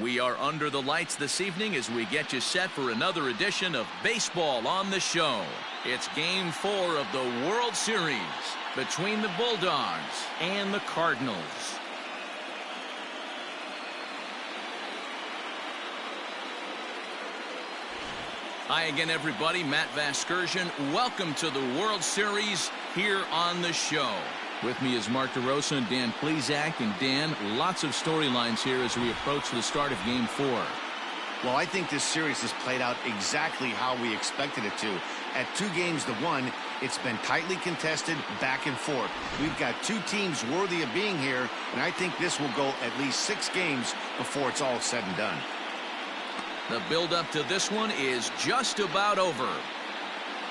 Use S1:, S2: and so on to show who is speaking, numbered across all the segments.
S1: We are under the lights this evening as we get you set for another edition of Baseball on the Show. It's Game 4 of the World Series between the Bulldogs and the Cardinals. Hi again, everybody. Matt Vasgersian. Welcome to the World Series here on the show. With me is Mark DeRosa and Dan Plesac. And Dan, lots of storylines here as we approach the start of Game 4.
S2: Well, I think this series has played out exactly how we expected it to. At 2-1, it's been tightly contested, back and forth. We've got two teams worthy of being here, and I think this will go at least 6 games before it's all said and done.
S1: The build-up to this one is just about over.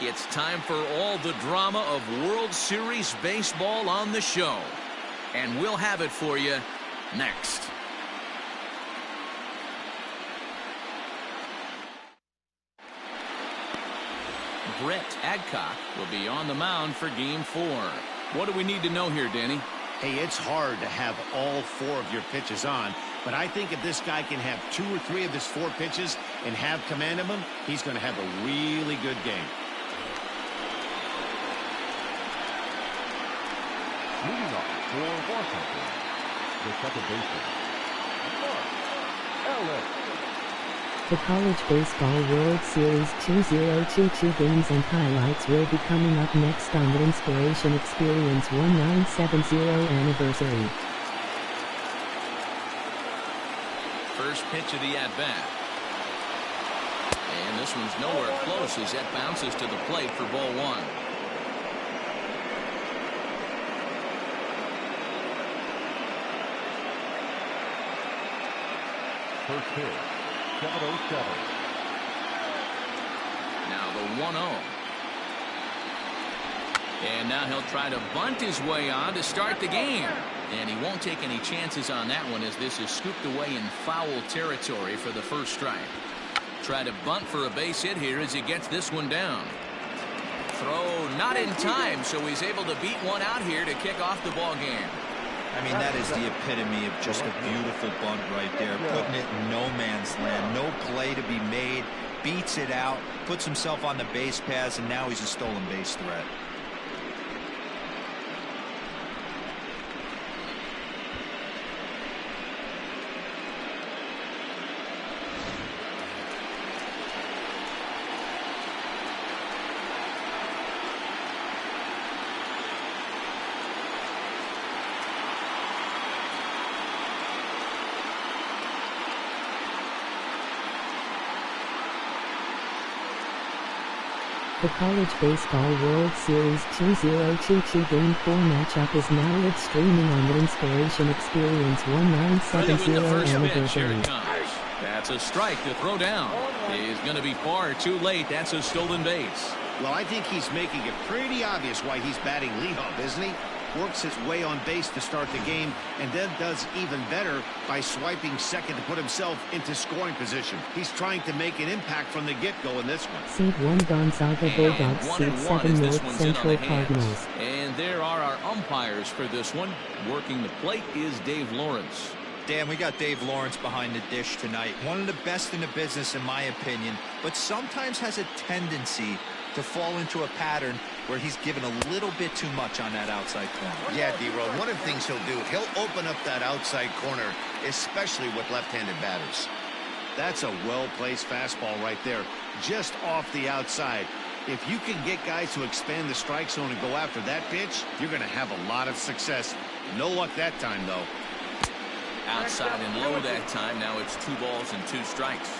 S1: It's time for all the drama of World Series baseball on the show. And we'll have it for you next. Brett Adcock will be on the mound for Game 4. What do we need to know here, Danny?
S2: Hey, it's hard to have all 4 of your pitches on, but I think if this guy can have 2 or 3 of his 4 pitches and have command of them, he's going to have a really good game.
S3: Leading off for Washington, the second baseman, Ellis.
S4: The College Baseball World Series 2022 games and highlights will be coming up next on the Inspiration Experience 1970 anniversary.
S1: First pitch of the at-bat. And this one's nowhere close as that bounces to the plate for ball 1.
S3: First pitch, 7-0-7.
S1: Now the 1-0. And now he'll try to bunt his way on to start the game. And he won't take any chances on that one as this is scooped away in foul territory for the first strike. Try to bunt for a base hit here as he gets this one down. Throw not in time, so he's able to beat one out here to kick off the ball game.
S5: I mean, that is the epitome of just a beautiful bunt right there. Putting it in no man's land. No play to be made. Beats it out. Puts himself on the base paths, and now he's a stolen base threat.
S4: The College Baseball World Series 2022 Game 4 matchup is now live streaming on the Inspiration Experience 1970 anniversary.
S1: That's a strike to throw down. He's going to be far too late. That's a stolen base.
S2: Well, I think he's making it pretty obvious why he's batting leadoff, isn't he? Works his way on base to start the game, and then does even better by swiping second to put himself into scoring position. He's trying to make an impact from the get-go in this one.
S4: Seed 1 Gonzaga Bulldogs, Seed 7 North Central Cardinals.
S1: And there are our umpires for this one. Working the plate is Dave Lawrence.
S5: Dan, we got Dave Lawrence behind the dish tonight. One of the best in the business, in my opinion, but sometimes has a tendency to fall into a pattern where he's given a little bit too much on that outside corner.
S2: Yeah, D-Road, one of the things he'll do, he'll open up that outside corner, especially with left-handed batters. That's a well-placed fastball right there, just off the outside. If you can get guys to expand the strike zone and go after that pitch, you're going to have a lot of success. No luck that time, though.
S1: Outside and low that time. Now it's 2 balls and 2 strikes.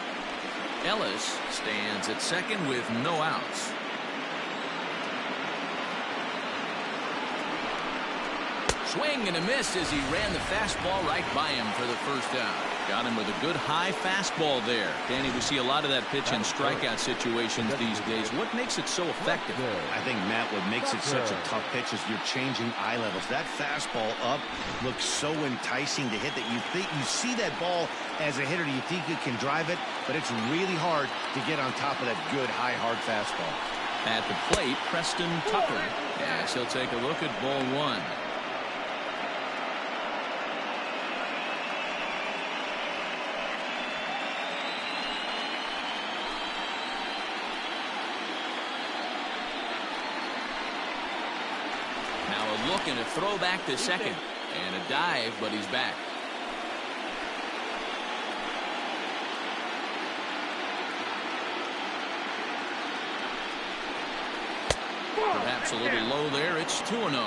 S1: Ellis stands at second with no outs. Swing and a miss as he ran the fastball right by him for the first out. Got him with a good high fastball there. Danny, we see a lot of that pitch in strikeout situations these days. What makes it so effective?
S2: I think, Matt, what makes it such a tough pitch is you're changing eye levels. That fastball up looks so enticing to hit that you think you see that ball as a hitter. You think you can drive it, but it's really hard to get on top of that good high hard fastball.
S1: At the plate, Preston Tucker. Yes, he'll take a look at ball 1. A look and a throw back to second. And a dive, but he's back. Perhaps a little low there. It's 2-0.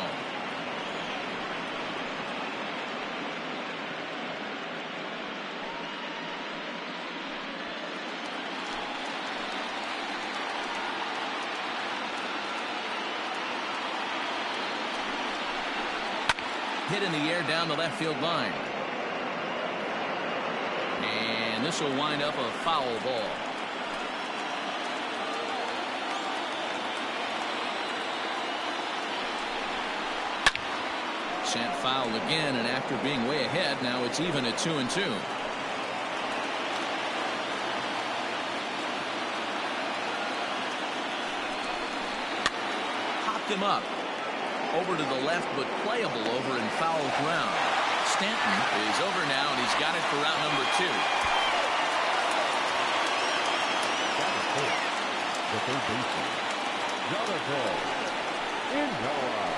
S1: Hit in the air down the left field line. And this will wind up a foul ball. Sent foul again, and after being way ahead, now it's even at 2-2. Popped him up. Over to the left, but playable over in foul ground. Stanton is over now, and he's got it for route number 2.
S3: The third baseman, Jonathan Inhofe.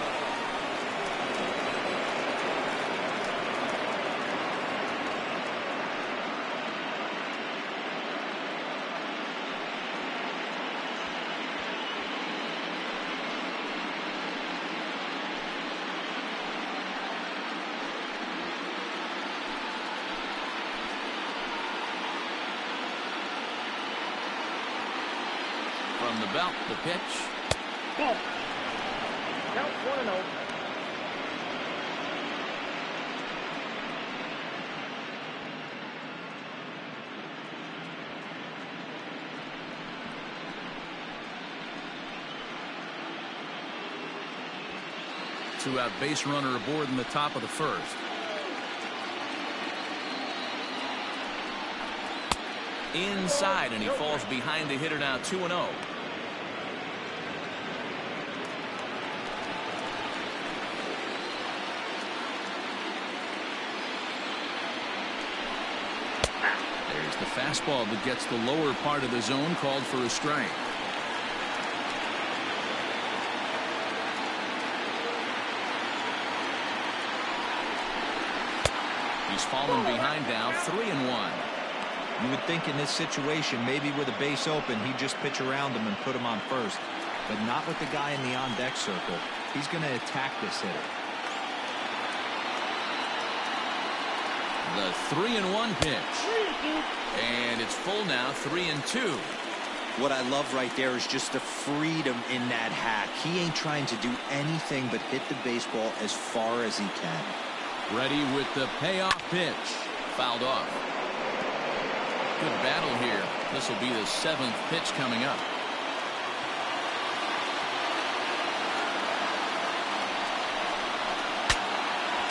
S1: From the belt, the pitch.
S6: Ball. Count 1-0.
S1: Two-out base runner aboard in the top of the first. Inside, and he falls behind the hitter now. 2-0. There's the fastball that gets the lower part of the zone, called for a strike. He's fallen behind now. 3-1.
S5: You would think in this situation, maybe with a base open, he'd just pitch around him and put him on first. But not with the guy in the on-deck circle. He's going to attack this hitter.
S1: The 3-1 pitch. And it's full now. 3-2.
S5: What I love right there is just the freedom in that hack. He ain't trying to do anything but hit the baseball as far as he can.
S1: Ready with the payoff pitch. Fouled off. Good battle here. This will be the 7th pitch coming up.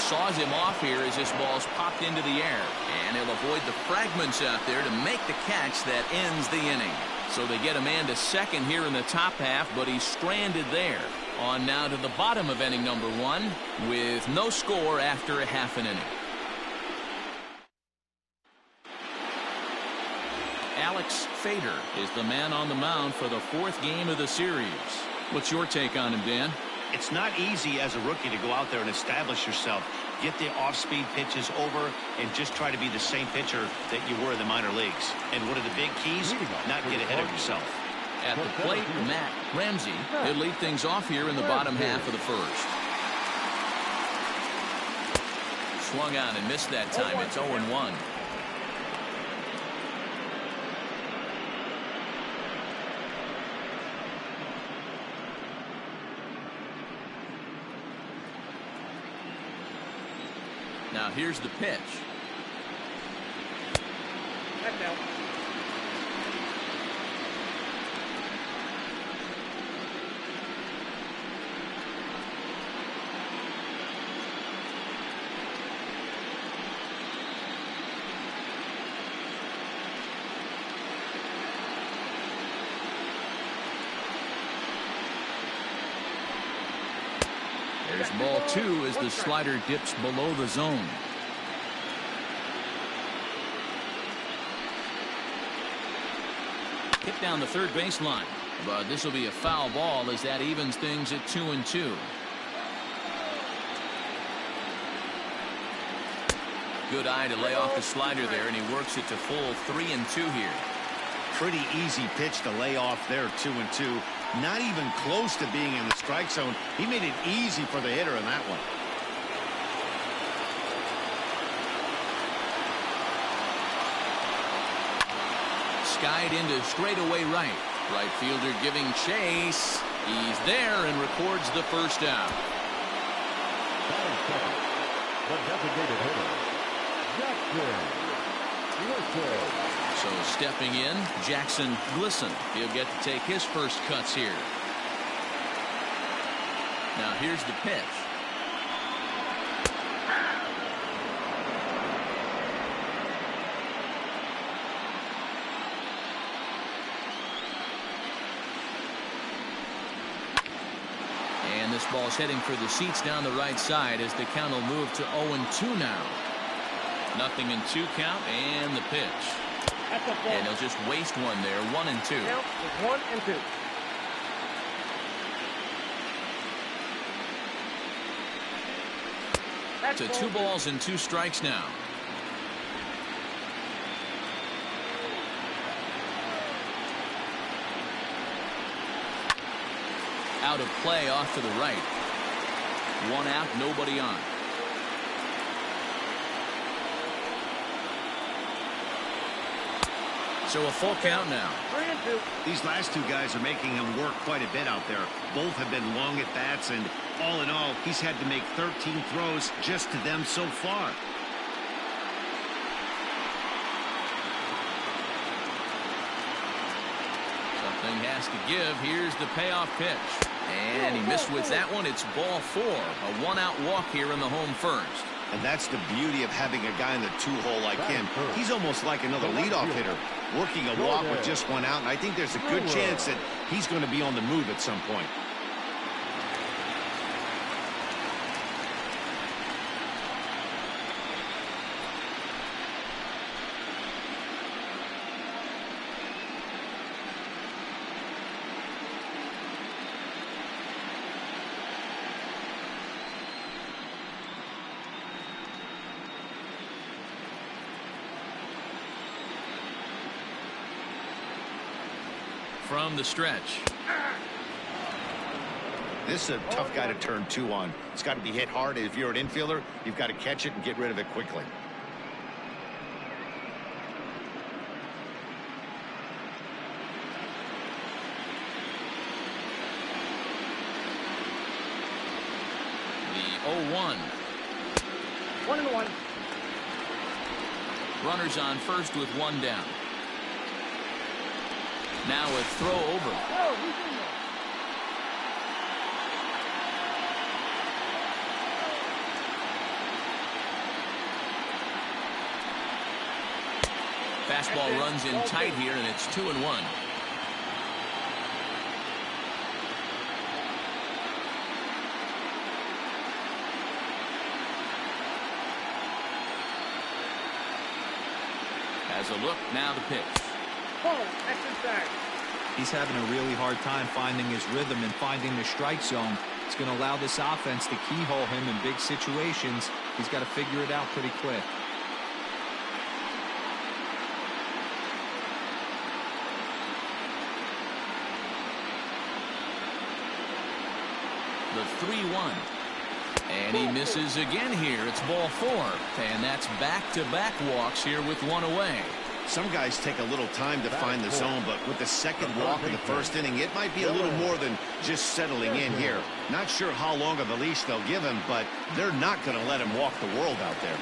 S1: Saws him off here as this ball's popped into the air. And he'll avoid the fragments out there to make the catch that ends the inning. So they get a man to second here in the top half, but he's stranded there. On now to the bottom of inning number 1 with no score after a half an inning. Alex Fader is the man on the mound for the 4th game of the series. What's your take on him, Dan?
S2: It's not easy as a rookie to go out there and establish yourself, get the off-speed pitches over, and just try to be the same pitcher that you were in the minor leagues. And one of the big keys, not get ahead of yourself.
S1: At the plate, Matt Ramsey. He'll lead things off here in the bottom half of the first. Swung on and missed that time. It's 0-1. Now here's the pitch. There's ball 2 as the slider dips below the zone. Hit down the third baseline, but this will be a foul ball as that evens things at 2-2. Good eye to lay off the slider there, and he works it to full 3-2 here.
S2: Pretty easy pitch to lay off there, 2-2. Not even close to being in the strike zone. He made it easy for the hitter in that one.
S1: Skied into straightaway right. Right fielder giving chase. He's there and records the first out.
S3: The designated hitter, Jackson.
S1: So stepping in, Jackson Glisson. He'll get to take his first cuts here. Now here's the pitch. And this ball's heading for the seats down the right side as the count will move to 0-2 now. 0-2 count and the pitch. And he'll just waste one there. 1-2.
S6: Count is 1-2.
S1: To 2 balls and 2 strikes now. Out of play off to the right. 1 out, nobody on. So a full count now.
S6: 3-2.
S2: These last 2 guys are making him work quite a bit out there. Both have been long at bats, and all in all, he's had to make 13 throws just to them so far.
S1: Something has to give. Here's the payoff pitch. And he missed with that one. It's ball 4. A 1-out walk here in the home first.
S2: And that's the beauty of having a guy in the 2-hole like him. He's almost like another leadoff hitter, working a walk with just 1 out, and I think there's a good chance that he's going to be on the move at some point.
S1: From the stretch.
S2: This is a tough guy to turn 2 on. It's got to be hit hard. If you're an infielder, you've got to catch it and get rid of it quickly.
S1: The 0-1.
S6: 1-1.
S1: Runners on first with 1 down. Now a throw over. Fastball runs in tight here, and it's 2-1. Has a look, now the pitch.
S5: He's having a really hard time finding his rhythm and finding the strike zone. It's going to allow this offense to keyhole him in big situations. He's got to figure it out pretty quick.
S1: The 3-1. And he misses again here. It's ball 4. And that's back-to-back walks here with 1 away.
S2: Some guys take a little time to find the zone, but with the second walk in the first inning, it might be a little more than just settling in here. Not sure how long of a leash they'll give him, but they're not going to let him walk the world out there.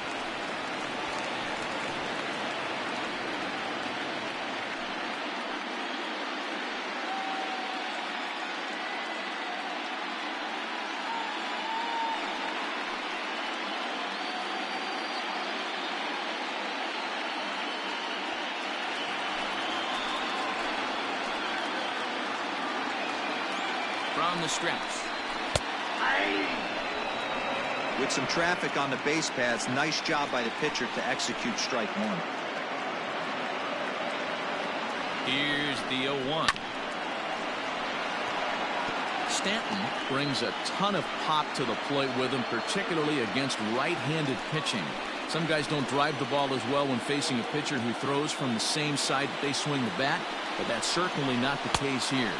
S1: From the stretch.
S5: With some traffic on the base paths, nice job by the pitcher to execute strike 1.
S1: Here's the 0-1. Stanton brings a ton of pop to the plate with him, particularly against right-handed pitching. Some guys don't drive the ball as well when facing a pitcher who throws from the same side that they swing the bat, but that's certainly not the case here.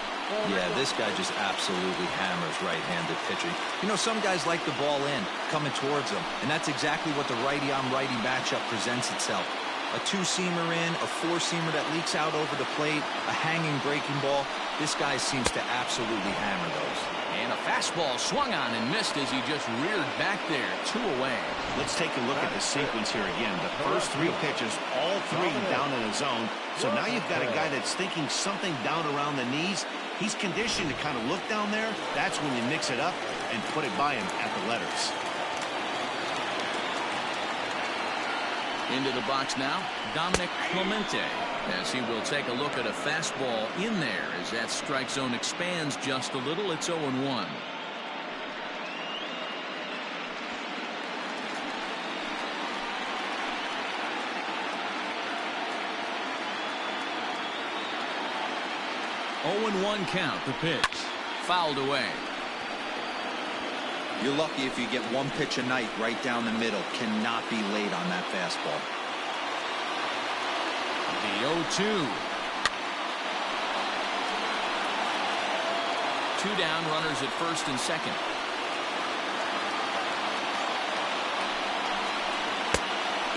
S5: Yeah, this guy just absolutely hammers right-handed pitching. You know, some guys like the ball in, coming towards them, and that's exactly what the righty-on-righty matchup presents itself. A two-seamer in, a four-seamer that leaks out over the plate, a hanging breaking ball. This guy seems to absolutely hammer those.
S1: And a fastball swung on and missed as he just reared back there, 2 away.
S2: Let's take a look at the sequence here again. The first 3 pitches, all 3 down in the zone. So now you've got a guy that's thinking something down around the knees. He's conditioned to kind of look down there. That's when you mix it up and put it by him at the letters.
S1: Into the box now, Dominic Clemente, as he will take a look at a fastball in there as that strike zone expands just a little. It's 0-1. Oh-1 count, the pitch. Fouled away.
S5: You're lucky if you get 1 pitch a night right down the middle. Cannot be late on that fastball.
S1: The 0-2. 2 down, runners at first and second.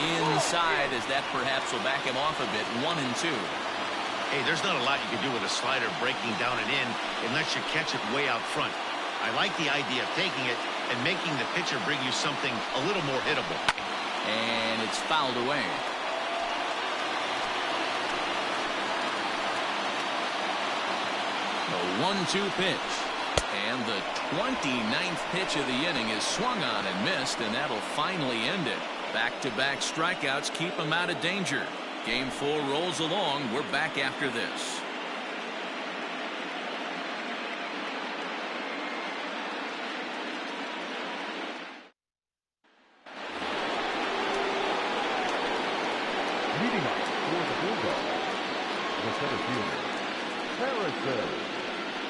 S1: Inside, as that perhaps will back him off a bit. 1-2.
S2: Hey, there's not a lot you can do with a slider breaking down and in unless you catch it way out front. I like the idea of taking it and making the pitcher bring you something a little more hittable.
S1: And it's fouled away. The 1-2 pitch. And the 29th pitch of the inning is swung on and missed, and that'll finally end it. Back-to-back strikeouts keep him out of danger. Game 4 rolls along. We're back after this.
S3: Leading up for the Bulldogs, the center fielder, Harrison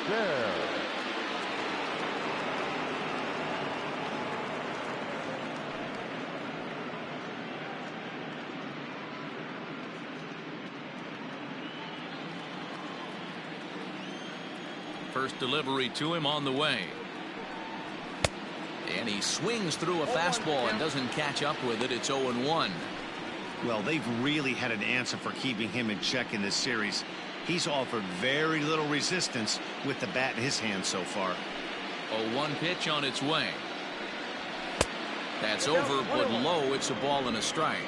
S3: there.
S1: First delivery to him on the way. And he swings through a fastball and doesn't catch up with it. It's 0-1.
S2: Well, they've really had an answer for keeping him in check in this series. He's offered very little resistance with the bat in his hand so far.
S1: 0-1 pitch on its way. That's over, but low. It's a ball and a strike.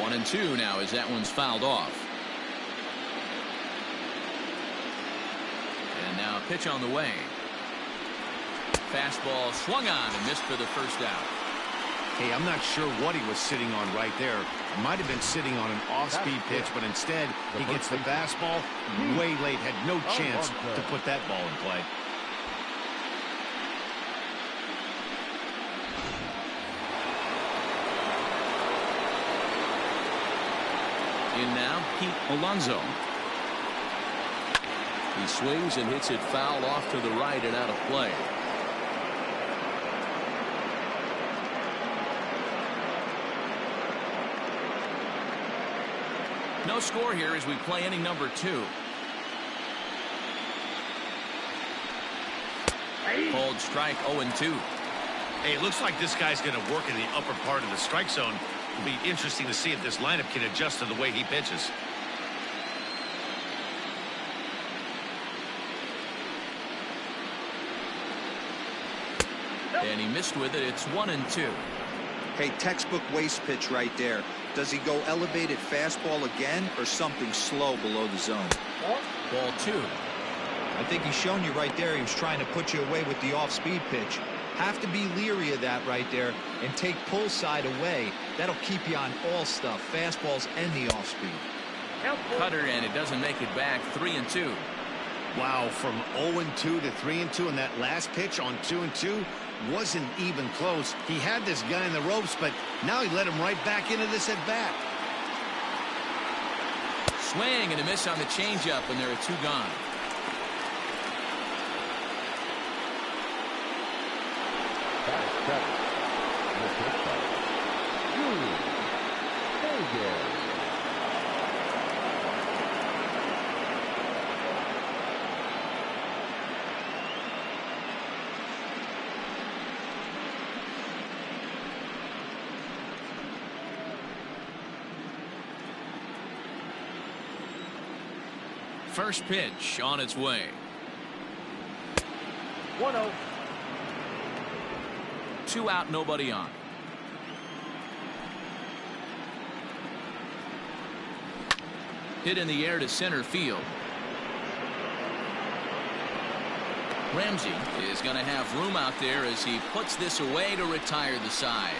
S1: One and two now as that one's fouled off. And now a pitch on the way. Fastball swung on and missed for the first out.
S2: Hey, I'm not sure what he was sitting on right there. Might have been sitting on an off-speed pitch, but instead he gets the fastball way late. Had no chance to put that ball in play.
S1: In now, Pete Alonso. He swings and hits it foul off to the right and out of play. No score here as we play inning number 2. Called strike 0-2.
S2: Hey, it looks like this guy's going to work in the upper part of the strike zone. It'll be interesting to see if this lineup can adjust to the way he pitches.
S1: And he missed with it. It's 1-2.
S5: Hey, textbook waste pitch right there. Does he go elevated fastball again or something slow below the zone?
S1: Ball 2.
S5: I think he's shown you right there he was trying to put you away with the off-speed pitch. Have to be leery of that right there and take pull side away. That'll keep you on all stuff, fastballs and the off-speed.
S1: Cutter, and it doesn't make it back. 3-2.
S2: Wow, from 0-2 to 3-2, and that last pitch on 2-2 wasn't even close. He had this guy in the ropes, but now he let him right back into this at bat.
S1: Swing and a miss on the changeup, and there are 2 gone.
S3: again.
S1: First pitch on its way.
S6: 1-0.
S1: 2 out, nobody on. Hit in the air to center field. Ramsey is going to have room out there as he puts this away to retire the side.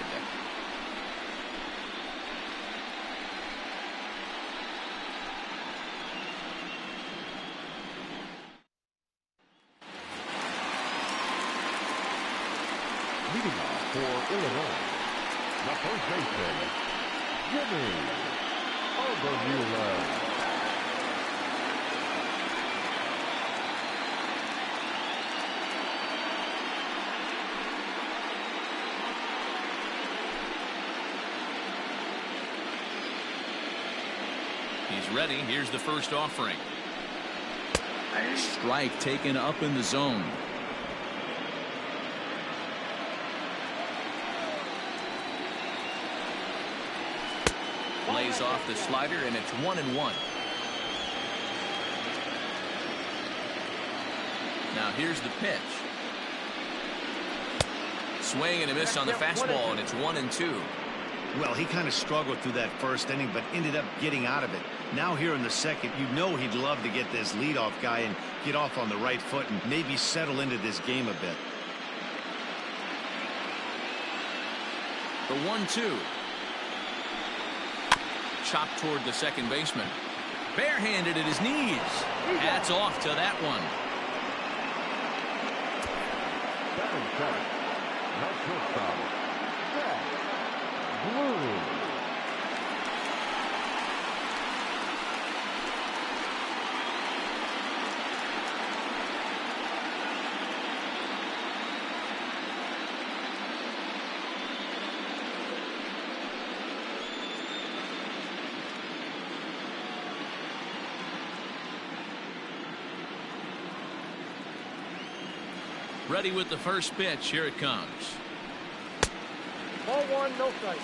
S3: Leading off for Illinois, the first baseman, Jimmy Overmuller.
S1: He's ready. Here's the first offering. Strike taken up in the zone. Lays off the slider, and it's 1-1. Now here's the pitch. Swing and a miss on the fastball, and it's 1-2.
S2: Well, he kind of struggled through that first inning, but ended up getting out of it. Now here in the second, you know he'd love to get this leadoff guy and get off on the right foot and maybe settle into this game a bit.
S1: The 1-2. Chopped toward the second baseman. Barehanded at his knees. Hats off to that one.
S3: 7-7. No shortstop. Seth Bloom.
S1: Ready with the first pitch. Here it comes.
S6: Ball 1, no strike.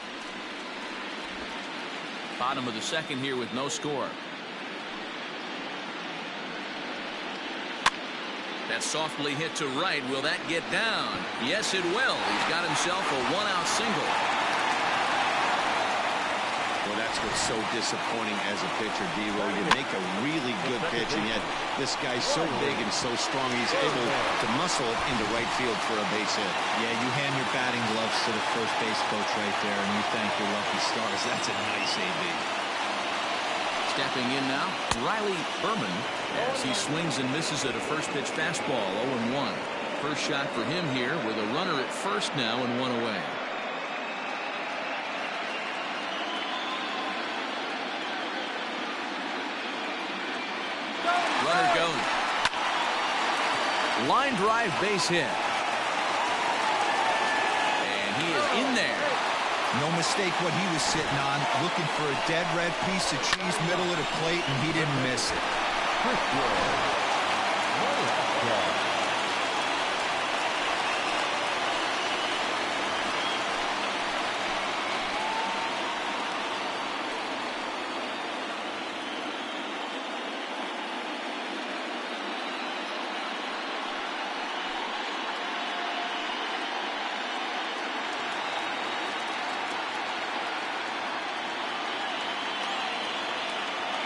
S1: Bottom of the second here with no score. That softly hit to right. Will that get down? Yes, it will. He's got himself a 1-out single.
S2: Well, that's what's so disappointing as a pitcher, D-Row. You make a really good pitch, and yet this guy's so big and so strong, he's able to muscle it into right field for a base hit.
S5: Yeah, you hand your batting gloves to the first base coach right there, and you thank your lucky stars. That's a nice AB.
S1: Stepping in now, Riley Berman, as he swings and misses at a first pitch fastball, 0-1. First shot for him here with a runner at first now and 1 away. Runner goes. Line drive base hit. And he is in there.
S5: No mistake what he was sitting on, looking for a dead red piece of cheese middle of the plate, and he didn't miss it.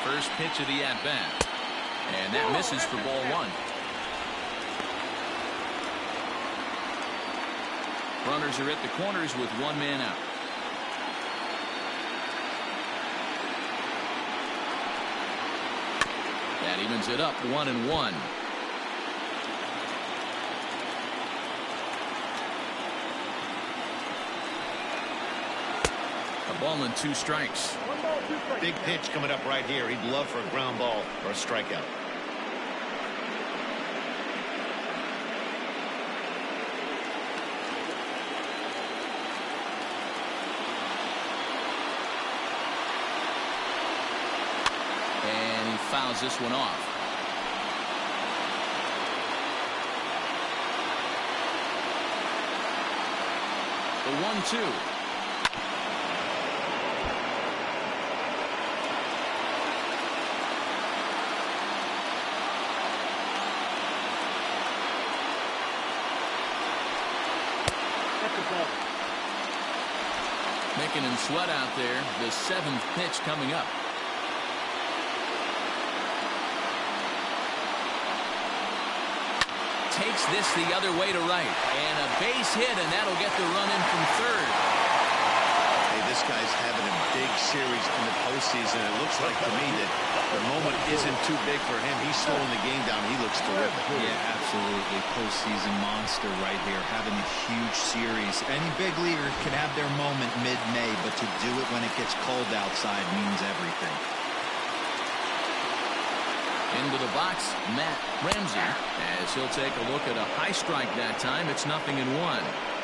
S1: First pitch of the at-bat. And that misses for ball 1. Runners are at the corners with 1 man out. That evens it up 1-1. A ball and 2 strikes.
S6: 1 ball, 2 strikes.
S2: Big pitch coming up right here. He'd love for a ground ball or a strikeout.
S1: And he fouls this one off. The 1-2. Making him sweat out there. The 7th pitch coming up. Takes this the other way to right. And a base hit, and that'll get the run in from third.
S2: Hey, this guy's having a big series in the postseason. It looks like to me that the moment isn't too big for him. He's slowing the game down. He looks terrific.
S5: Yeah, absolutely. Postseason monster right here, having a huge series. Any big leaguer can have their moment mid-May, but to do it when it gets cold outside means everything.
S1: Into the box, Matt Ramsey, as he'll take a look at a high strike that time. It's 0-1.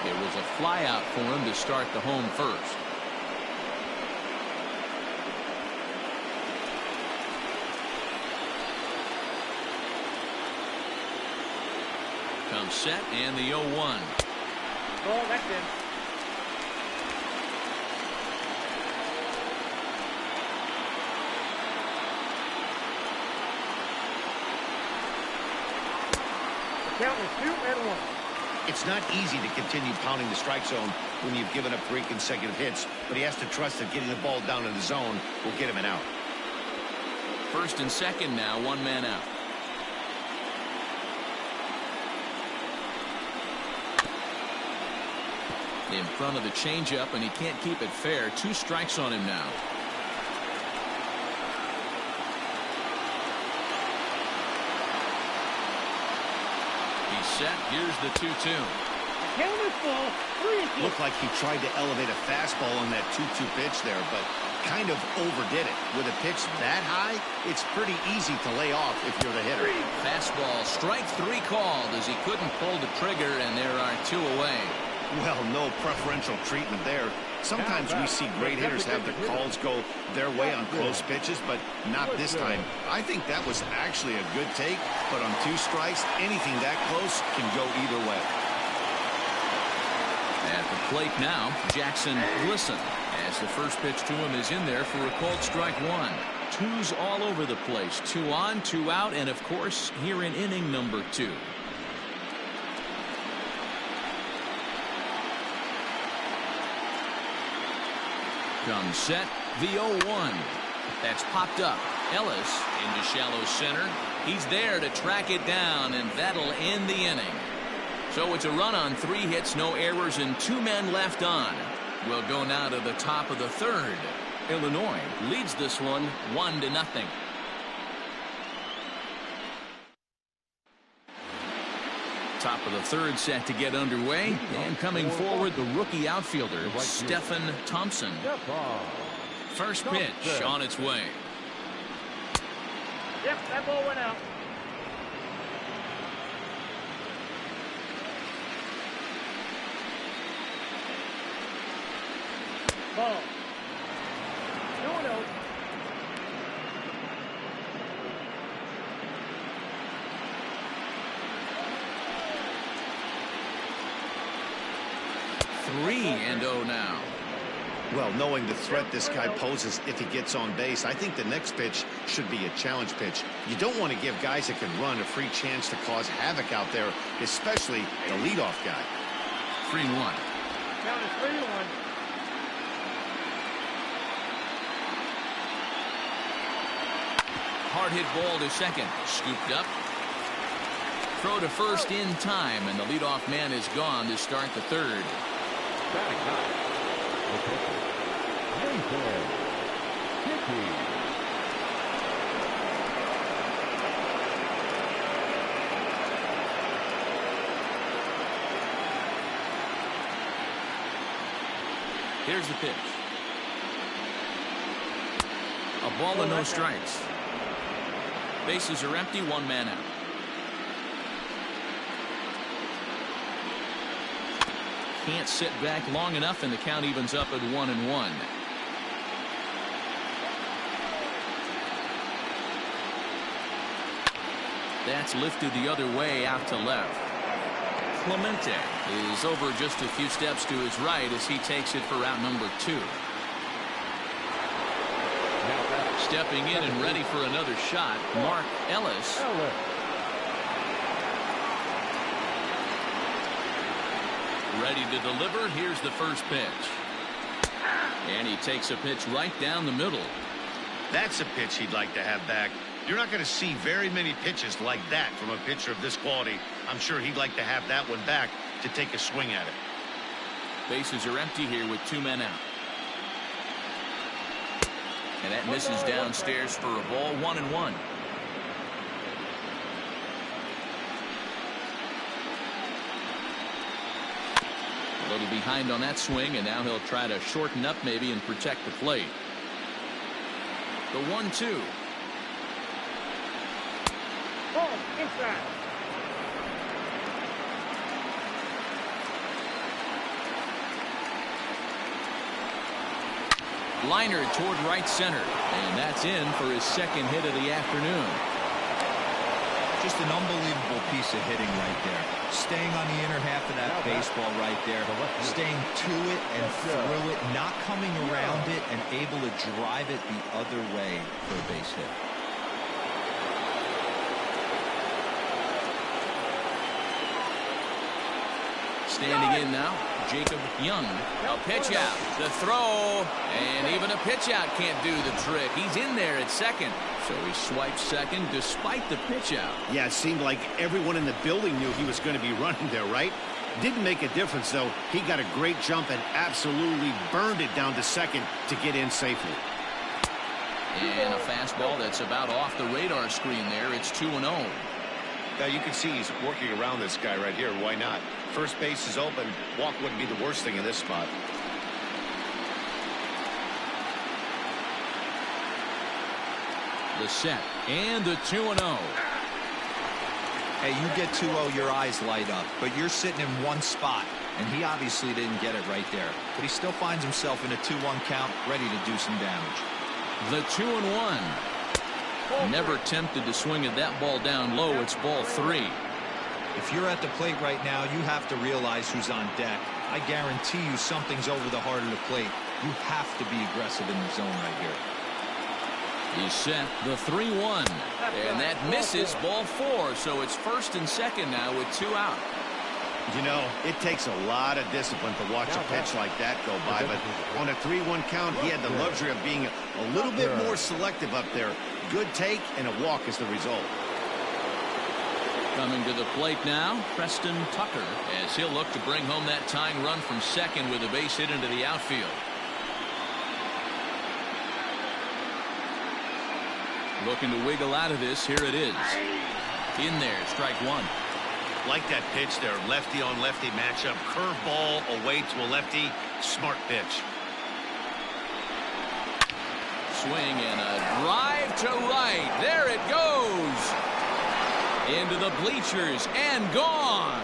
S1: It was a fly out for him to start the home first. Comes set and the 0-1.
S6: Ball, that's in. Count is 2-1.
S2: It's not easy to continue pounding the strike zone when you've given up 3 consecutive hits, but he has to trust that getting the ball down in the zone will get him an out.
S1: First and second now, 1 man out. In front of the changeup, and he can't keep it fair. 2 strikes on him now. Set. Here's the 2-2.
S6: Count is full. 3-2.
S2: Looked like he tried to elevate a fastball on that 2-2 pitch there, but kind of overdid it. With a pitch that high, it's pretty easy to lay off if you're the hitter.
S1: Fastball, strike 3 called as he couldn't pull the trigger, and there are 2 away.
S2: Well, no preferential treatment there. Sometimes we see great hitters have the calls go their way on close pitches, but not this time. I think that was actually a good take, but on 2 strikes, anything that close can go either way.
S1: At the plate now, Jackson Glisson, as the first pitch to him is in there for a called strike 1. 2s all over the place. 2 on, 2 out, and of course, here in inning number 2. Comes set, the 0-1. That's popped up. Ellis into shallow center. He's there to track it down, and that'll end the inning. So it's a run on 3 hits, no errors, and 2 men left on. We'll go now to the top of the 3rd. Illinois leads this one 1-0. Top of the 3rd set to get underway, and coming forward, the rookie outfielder, Stephen Thompson. First pitch on its way.
S6: Yep, that ball went out. Ball. 2-0.
S1: Three and 0 now.
S2: Well, knowing the threat this guy poses if he gets on base, I think the next pitch should be a challenge pitch. You don't want to give guys that can run a free chance to cause havoc out there, especially the leadoff guy.
S1: 3-1.
S6: Count is 3-1.
S1: Hard hit ball to second. Scooped up. Throw to first in time, and the leadoff man is gone to start the 3rd.
S3: Batting ninth, the pitcher, Nathan Hickey.
S1: Here's the pitch. A ball and no strikes. Bases are empty, 1 man out. Can't sit back long enough, and the count evens up at 1-1. That's lifted the other way out to left. Clemente is over just a few steps to his right as he takes it for route number 2. Stepping in and ready for another shot, Mark Ellis. Ready to deliver. Here's the first pitch. And he takes a pitch right down the middle.
S2: That's a pitch he'd like to have back. You're not going to see very many pitches like that from a pitcher of this quality. I'm sure he'd like to have that one back to take a swing at it.
S1: Bases are empty here with 2 men out. And that misses downstairs for a ball. 1-1. A little behind on that swing, and now he'll try to shorten up maybe and protect the plate. The 1-2.
S6: Ball inside.
S1: Liner toward right center, and that's in for his second hit of the afternoon.
S5: Just an unbelievable piece of hitting right there. Staying on the inner half of that baseball right there. Staying to it and through it, not coming around it, and able to drive it the other way for a base hit.
S1: Standing in now, Jacob Young. A pitch out, the throw, and even a pitch out can't do the trick. He's in there at second, so he swipes second despite the pitch out.
S2: Yeah, it seemed like everyone in the building knew he was going to be running there, right? Didn't make a difference, though. He got a great jump and absolutely burned it down to second to get in safely.
S1: And a fastball that's about off the radar screen there. It's 2-0.
S2: Now you can see he's working around this guy right here. Why not? First base is open. Walk wouldn't be the worst thing in this spot.
S1: The set and the 2-0.
S5: Hey, you get 2-0, your eyes light up, but you're sitting in one spot, and he obviously didn't get it right there. But he still finds himself in a 2-1 count, ready to do some damage.
S1: The 2-1. Never tempted to swing at that ball down low. It's ball 3.
S5: If you're at the plate right now, you have to realize who's on deck. I guarantee you something's over the heart of the plate. You have to be aggressive in the zone right here.
S1: He's set the 3-1. And that misses ball 4. So it's first and second now with 2 out.
S2: You know, it takes a lot of discipline to watch a pitch like that go by, but on a 3-1 count, he had the luxury of being a little bit more selective up there. Good take and a walk is the result.
S1: Coming to the plate now, Preston Tucker, as he'll look to bring home that tying run from second with a base hit into the outfield. Looking to wiggle out of this. Here it is. In there, strike 1.
S2: Like that pitch there, lefty on lefty matchup, curveball away to a lefty, smart pitch.
S1: Swing and a drive to right. There it goes. Into the bleachers and gone.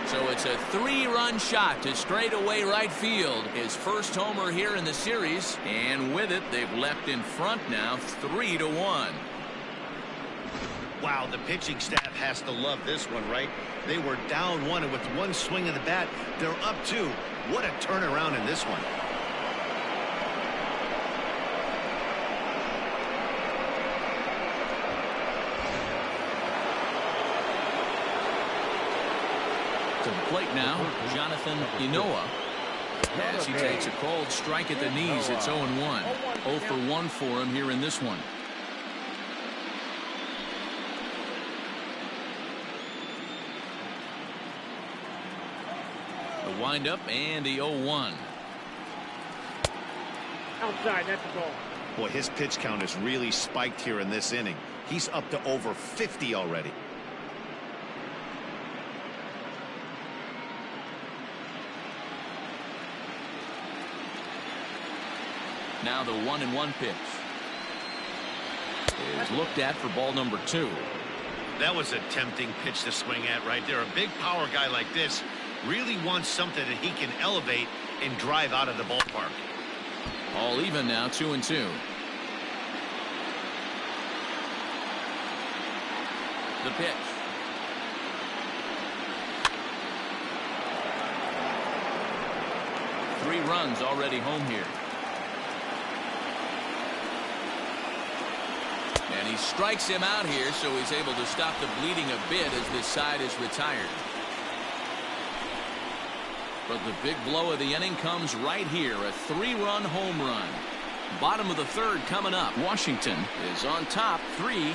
S1: So it's a 3-run shot to straightaway right field. His first homer here in the series, and with it, they've leapt in front now, 3-1.
S2: Wow, the pitching staff has to love this one, right? They were down 1, and with one swing of the bat, they're up 2. What a turnaround in this one.
S1: To the plate now, Jonathan Inoa. As he takes a cold strike at the knees, it's 0-1. 0 for 1 for him here in this one. The windup and the 0-1.
S6: Outside, that's the ball.
S2: Boy, his pitch count is really spiked here in this inning. He's up to over 50 already.
S1: Now the 1-1 pitch is looked at for ball number 2.
S2: That was a tempting pitch to swing at right there. A big power guy like this really wants something that he can elevate and drive out of the ballpark.
S1: All even now, 2-2. The pitch. Three runs already home here. And he strikes him out here, so he's able to stop the bleeding a bit as this side is retired. But the big blow of the inning comes right here, a three-run home run. Bottom of the third coming up. Washington is on top 3-1.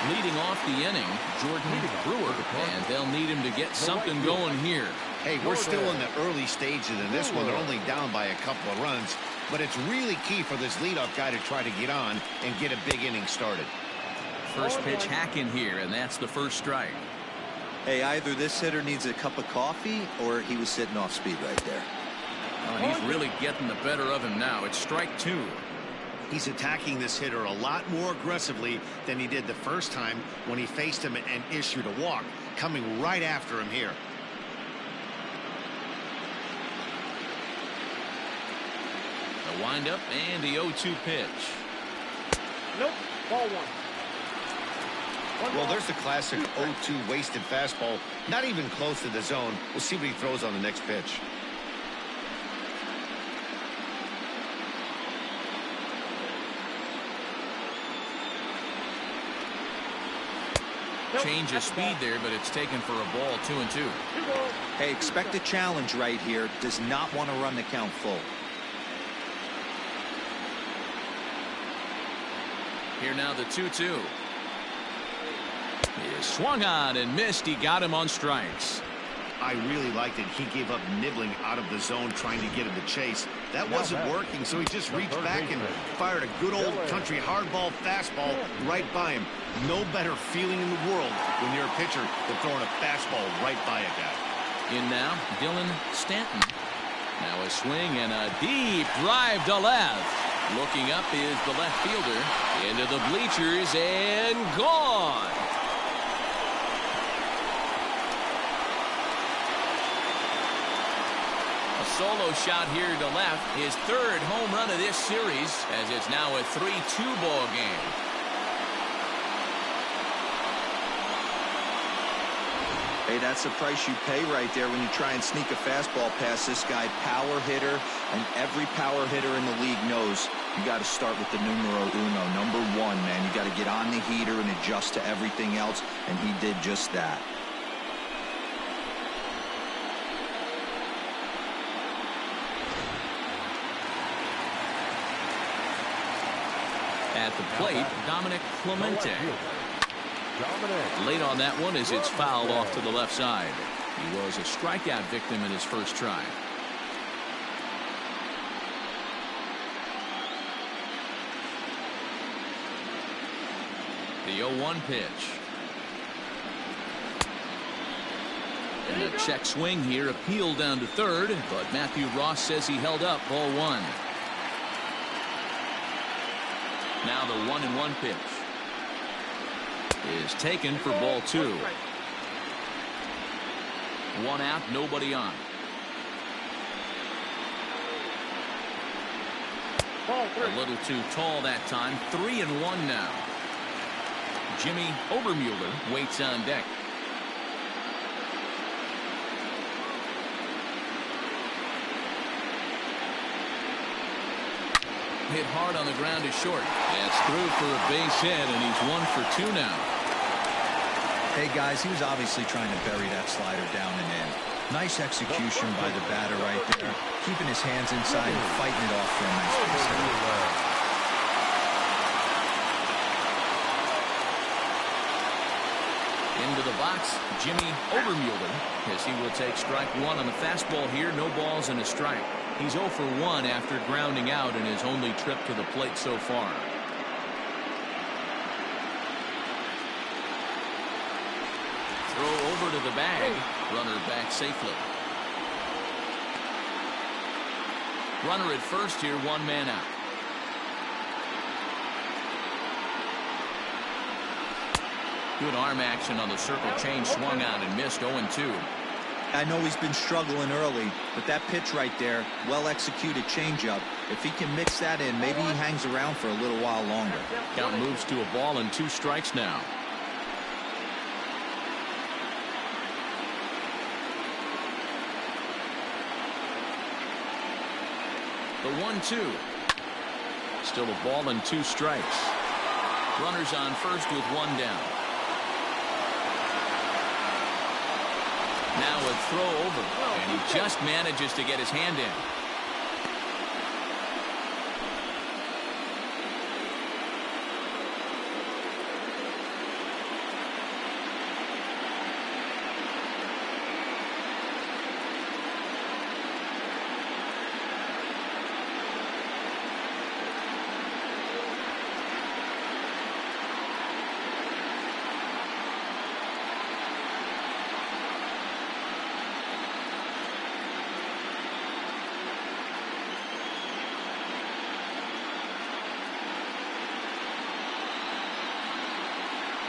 S1: Leading off the inning, Jordan Brewer, and they'll need him to get something going here.
S2: Hey, we're still in the early stages of this one. They're only down by a couple of runs, but it's really key for this leadoff guy to try to get on and get a big inning started.
S1: First pitch hacking here, and that's the first strike.
S5: Hey, either this hitter needs a cup of coffee or he was sitting off speed right there.
S1: Oh, he's really getting the better of him now. It's strike two.
S2: He's attacking this hitter a lot more aggressively than he did the first time when he faced him and issued a walk. Coming right after him here.
S1: The windup and the 0-2 pitch.
S6: Nope. Ball one.
S2: Well, there's the classic 0-2 wasted fastball. Not even close to the zone. We'll see what he throws on the next pitch.
S1: Change of speed there, but it's taken for a ball. 2-2.
S5: Hey, expect a challenge right here. Does not want to run the count full.
S1: Here now the 2-2. He is swung on and missed. He got him on strikes.
S2: I really liked it. He gave up nibbling out of the zone trying to get him to chase. That wasn't working, so he just reached back and fired a good old country hardball fastball right by him. No better feeling in the world when you're a pitcher than throwing a fastball right by a guy.
S1: In now, Dylan Stanton. Now a swing and a deep drive to left. Looking up is the left fielder. Into the bleachers and gone. A solo shot here to left. His third home run of this series, as it's now a 3-2 ball game.
S5: Hey, that's the price you pay right there when you try and sneak a fastball past this guy. Power hitter, and every power hitter in the league knows you got to start with the numero uno, number one, man. You got to get on the heater and adjust to everything else, and he did just that.
S1: At the plate, Dominic Clemente. Late on that one as it's fouled off to the left side. He was a strikeout victim in his first try. The 0-1 pitch. And a check swing here, appealed down to third, but Matthew Ross says he held up. Ball one. Now the 1-1 pitch is taken for ball two. One out, nobody on. A little too tall that time. 3-1 now. Jimmy Obermuller waits on deck. Hit hard on the ground to short. That's through for a base hit, and he's 1 for 2 now.
S5: Hey, guys, he was obviously trying to bury that slider down and in. Nice execution by the batter right there. Keeping his hands inside and fighting it off for a nice base hit.
S1: Into the box, Jimmy Obermuller, as he will take strike one on the fastball here. No balls and a strike. He's 0 for 1 after grounding out in his only trip to the plate so far. Throw over to the bag. Runner back safely. Runner at first here, 1 man out. Good arm action on the circle change, swung on and missed. 0-2.
S5: I know he's been struggling early, but that pitch right there, well-executed changeup, if he can mix that in, maybe he hangs around for a little while longer.
S1: Count moves to a ball and 2 strikes now. The 1-2. Still a ball and 2 strikes. Runners on first with 1 down. Now a throw over, and he just manages to get his hand in.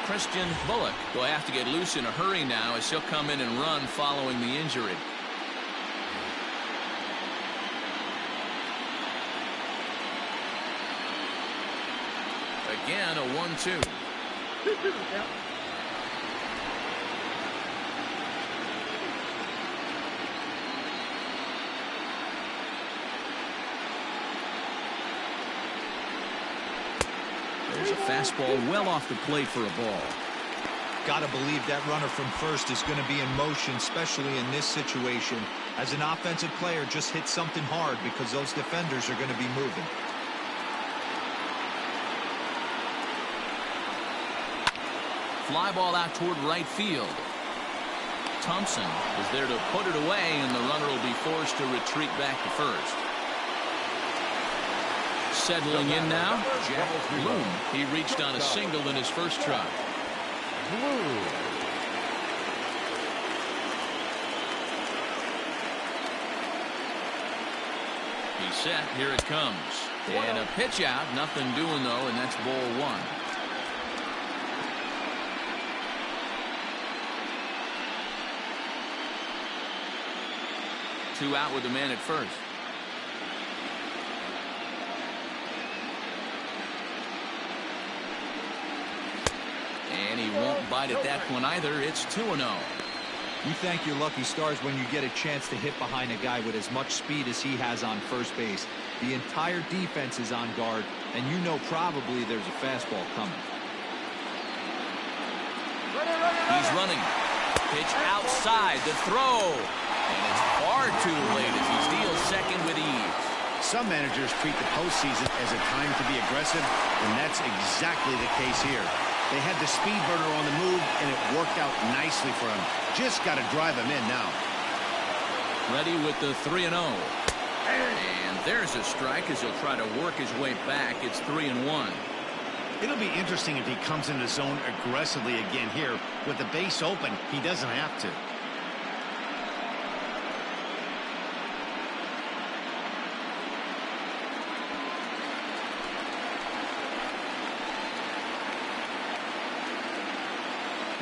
S1: Christian Bullock will have to get loose in a hurry now as he'll come in and run following the injury. Again, a 1-2. There's a fastball well off the plate for a ball.
S5: Gotta believe that runner from first is going to be in motion, especially in this situation. As an offensive player, just hit something hard because those defenders are going to be moving.
S1: Fly ball out toward right field. Thompson is there to put it away, and the runner will be forced to retreat back to first. Settling in now, Jack Bloom. He reached on a single in his first try. He's set. Here it comes. And a pitch out. Nothing doing, though, and that's ball 1. Two out with the man at first. And he won't bite at that one either. It's 2-0.
S5: You thank your lucky stars when you get a chance to hit behind a guy with as much speed as he has on first base. The entire defense is on guard, and you know probably there's a fastball coming.
S1: He's running. Pitch outside. The throw. And it's far too late as he steals second with ease.
S2: Some managers treat the postseason as a time to be aggressive, and that's exactly the case here. They had the speed burner on the move, and it worked out nicely for him. Just got to drive him in now.
S1: Ready with the 3-0. And there's a strike as he'll try to work his way back. It's 3-1.
S2: It'll be interesting if he comes in the zone aggressively again here. With the base open, he doesn't have to.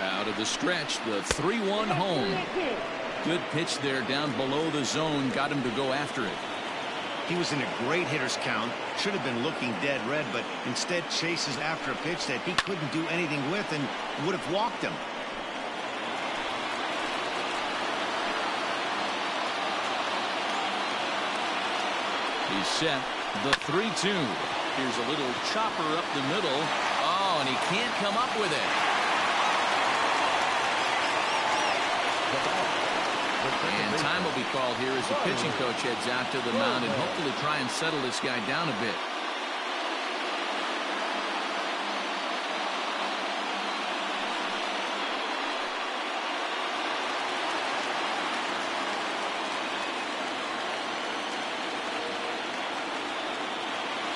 S1: Out of the stretch, the 3-1 home. Good pitch there down below the zone. Got him to go after it.
S2: He was in a great hitter's count. Should have been looking dead red, but instead chases after a pitch that he couldn't do anything with and would have walked him.
S1: He's set. The 3-2. Here's a little chopper up the middle. Oh, and he can't come up with it. And time will be called here as the pitching coach heads out to the mound and hopefully try and settle this guy down a bit.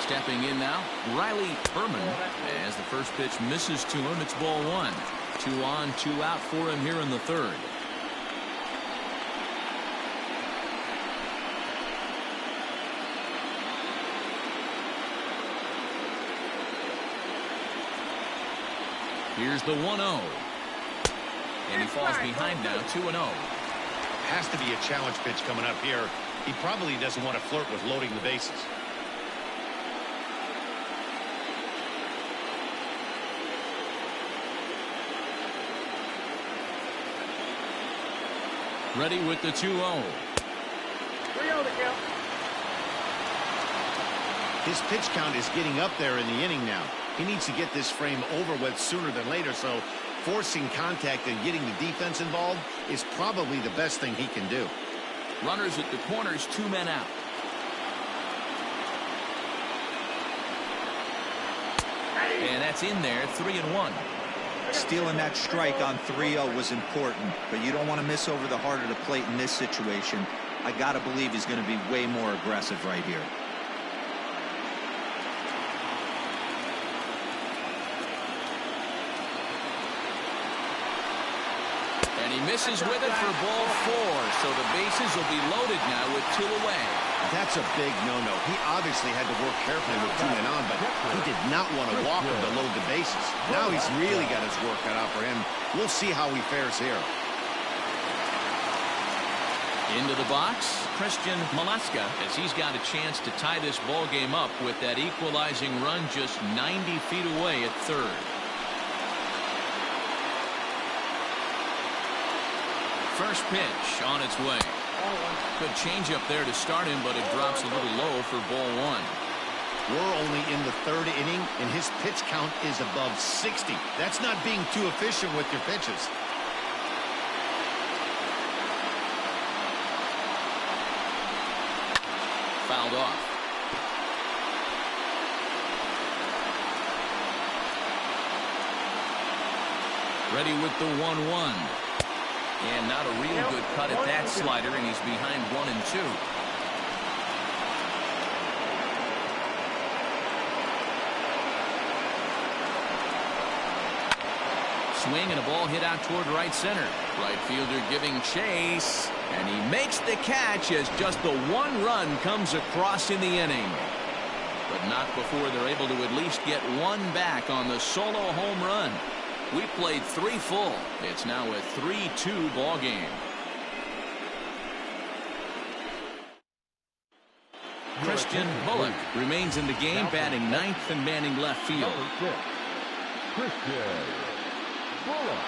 S1: Stepping in now, Riley Herman, as the first pitch misses to him. It's ball 1. 2 on, 2 out for him here in the third. Here's the 1-0. And he falls behind now, 2-0.
S2: Has to be a challenge pitch coming up here. He probably doesn't want to flirt with loading the bases.
S1: Ready with the 2-0.
S6: 3-0 to count.
S2: His pitch count is getting up there in the inning now. He needs to get this frame over with sooner than later, so forcing contact and getting the defense involved is probably the best thing he can do.
S1: Runners at the corners, 2 men out. And that's in there, 3-1.
S5: Stealing that strike on 3-0 was important, but you don't want to miss over the heart of the plate in this situation. I got to believe he's going to be way more aggressive right here.
S1: And he misses with it for ball 4, so the bases will be loaded now with 2 away.
S2: That's a big no-no. He obviously had to work carefully with 2 men on, but he did not want to walk him to load the bases. Now he's really got his work cut out for him. We'll see how he fares here.
S1: Into the box, Christian Malaska, as he's got a chance to tie this ball game up with that equalizing run just 90 feet away at third. First pitch on its way. Good change up there to start him, but it drops a little low for ball 1.
S2: We're only in the 3rd inning, and his pitch count is above 60. That's not being too efficient with your pitches.
S1: Fouled off. Ready with the 1-1. And not a real good cut at that slider, and he's behind 1-2. Swing and a ball hit out toward right center. Right fielder giving chase, and he makes the catch as just the 1 run comes across in the inning. But not before they're able to at least get 1 back on the solo home run. We played 3 full. It's now a 3-2 ball game. Christian Bullock remains in the game, batting 9th and manning left field.
S3: Christian Bullock.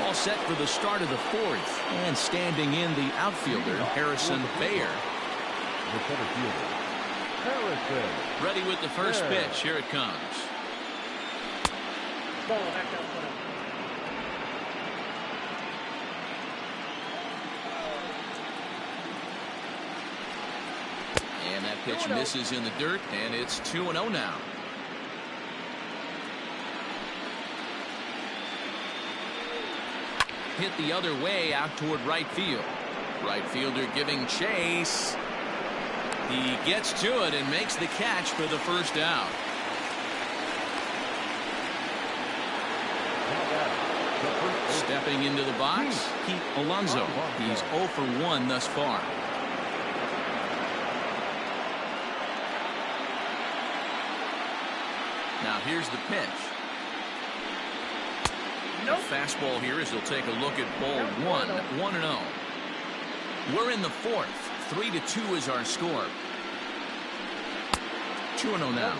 S1: All set for the start of the 4th, and standing in the outfielder Harrison Bayer.
S3: The center fielder, Harrison.
S1: Ready with the first pitch. Here it comes.
S6: Ball back down front.
S1: And that pitch misses in the dirt, and it's 2-0 now. Hit the other way out toward right field. Right fielder giving chase. He gets to it and makes the catch for the first out. Stepping into the box, Pete Alonso. He's 0 for 1 thus far. Now here's the pitch. A fastball here as he'll take a look at ball 1, 1-0. We're in the 4th. 3-2 is our score. 2-0 now.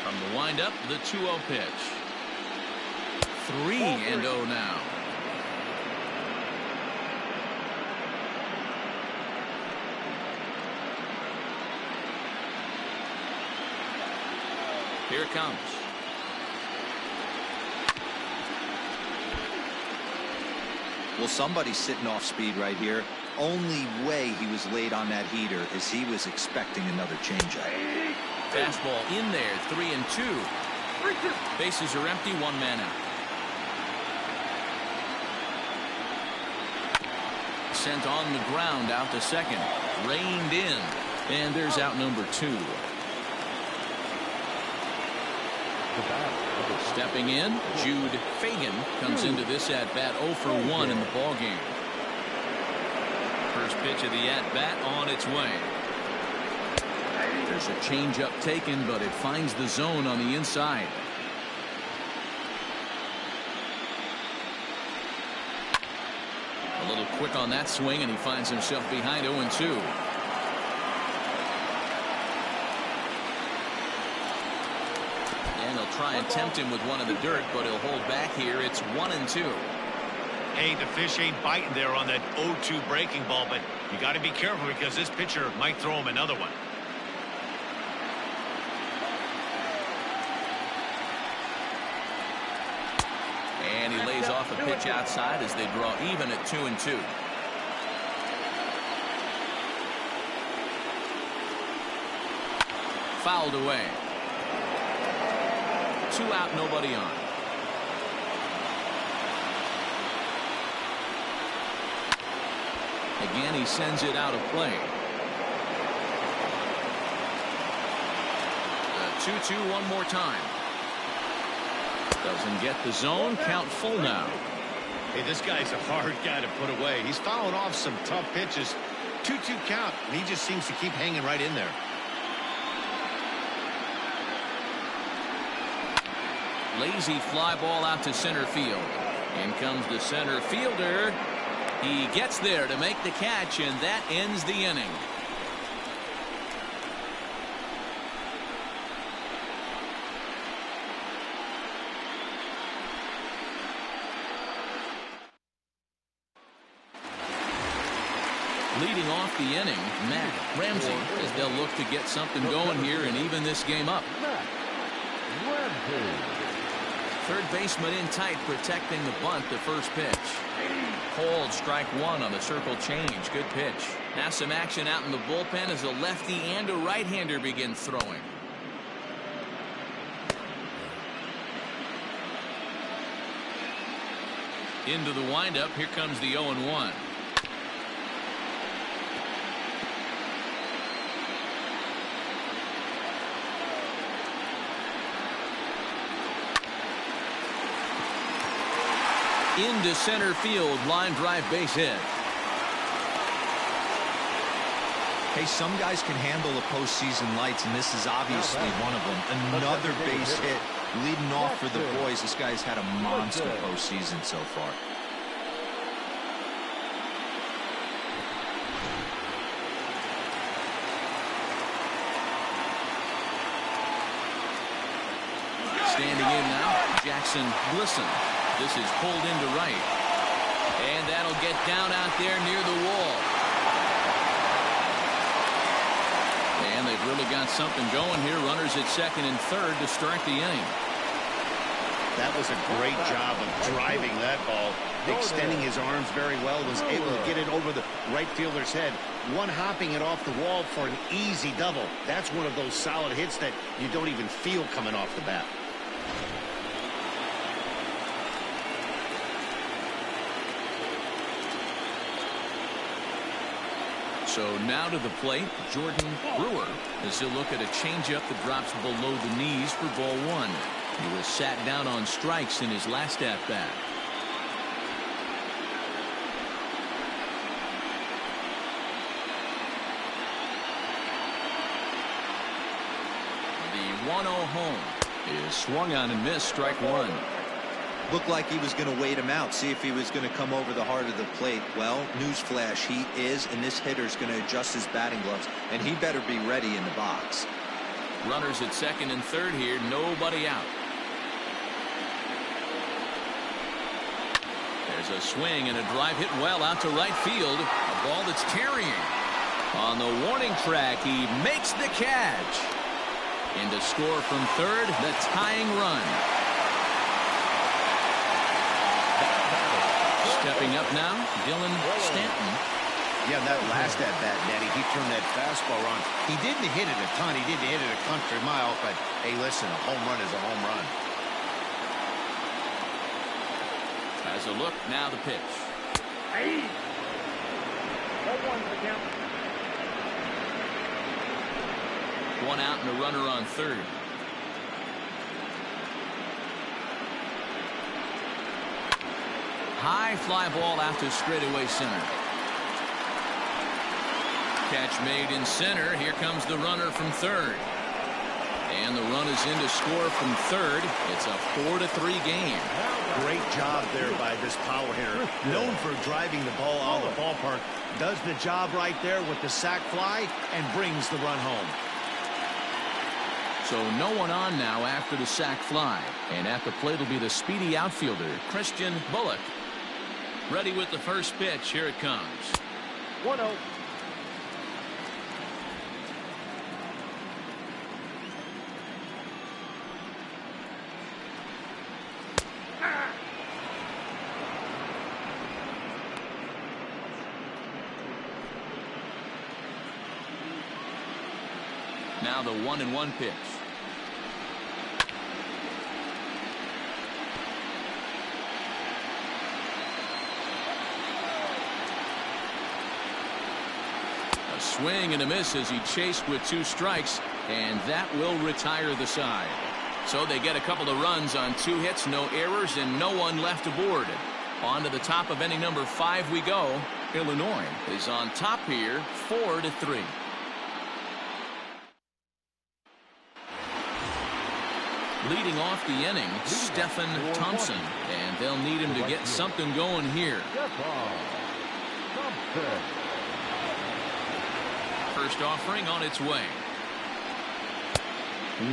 S1: From the windup, the 2-0 pitch. 3-0 now. Here it comes.
S5: Well, somebody's sitting off speed right here. Only way he was late on that heater is he was expecting another changeup.
S1: Fastball in there, 3-2. Bases are empty, 1 man out. Sent on the ground out to second. Reined in. And there's out number 2. Stepping in, Jude Fagan comes into this at-bat 0 for 1 in the ball game. First pitch of the at-bat on its way. There's a changeup taken, but it finds the zone on the inside. A little quick on that swing, and he finds himself behind 0-2. And they'll try and tempt him with one in the dirt, but he'll hold back here. It's 1-2.
S2: Hey, the fish ain't biting there on that 0-2 breaking ball, but you got to be careful because this pitcher might throw him another one.
S1: And he lays off a pitch outside as they draw even at 2-2. Fouled away. 2 out, nobody on. Again, he sends it out of play. The 2-2 one more time. Doesn't get the zone. Count full now.
S2: Hey, this guy's a hard guy to put away. He's fouling off some tough pitches. 2-2 count, and he just seems to keep hanging right in there.
S1: Lazy fly ball out to center field. In comes the center fielder. He gets there to make the catch, and that ends the inning. Leading off the inning, Matt Ramsey, as they'll look to get something going here and even this game up. Third baseman in tight, protecting the bunt, the first pitch. Cold, strike one on the circle change. Good pitch. Now some action out in the bullpen as a lefty and a right-hander begin throwing. Into the windup. Here comes the 0-1. Into center field, line drive, base hit.
S5: Hey, some guys can handle the postseason lights, and this is obviously one of them. Another base hit leading off for the boys. This guy's had a monster postseason so far.
S1: Standing in now, Jackson Glisson. This is pulled into right. And that'll get down out there near the wall. And they've really got something going here. Runners at second and third to start the inning.
S2: That was a great job of driving that ball. Extending his arms very well. Was able to get it over the right fielder's head. One hopping it off the wall for an easy double. That's one of those solid hits that you don't even feel coming off the bat.
S1: So now to the plate, Jordan Brewer, as he'll look at a changeup that drops below the knees for ball one. He was sat down on strikes in his last at-bat. The 1-0 home is swung on and missed, strike one.
S5: Looked like he was going to wait him out, see if he was going to come over the heart of the plate. Well, newsflash, he is, and this hitter's going to adjust his batting gloves, and he better be ready in the box.
S1: Runners at second and third here, nobody out. There's a swing and a drive hit well out to right field. A ball that's tarrying. On the warning track, he makes the catch. And to score from third, the tying run. Stepping up now, Dylan Stanton.
S2: Yeah, that last at-bat, Daddy, he turned that fastball on. He didn't hit it a ton. He didn't hit it a country mile, but, hey, listen, a home run is a home run.
S1: As a look, now the pitch.
S6: Hey! 1-1 the count.
S1: One out and a runner on third. High fly ball out to straightaway center. Catch made in center. Here comes the runner from third. And the run is in to score from third. It's a 4-3 game.
S2: Great job there by this power hitter. Known for driving the ball out of the ballpark. Does the job right there with the sac fly and brings the run home.
S1: So no one on now after the sac fly. And at the plate will be the speedy outfielder, Christian Bullock. Ready with the first pitch. Here it comes.
S6: 1-0.
S1: Now the 1-1 pitch. A swing and a miss as he chased with 2 strikes, and that will retire the side. So they get a couple of runs on 2 hits, no errors, and no one left aboard. On to the top of inning number 5 we go. Illinois is on top here, 4-3. Leading off the inning, Stephen Thompson, and they'll need him to get something going here. First offering on its way.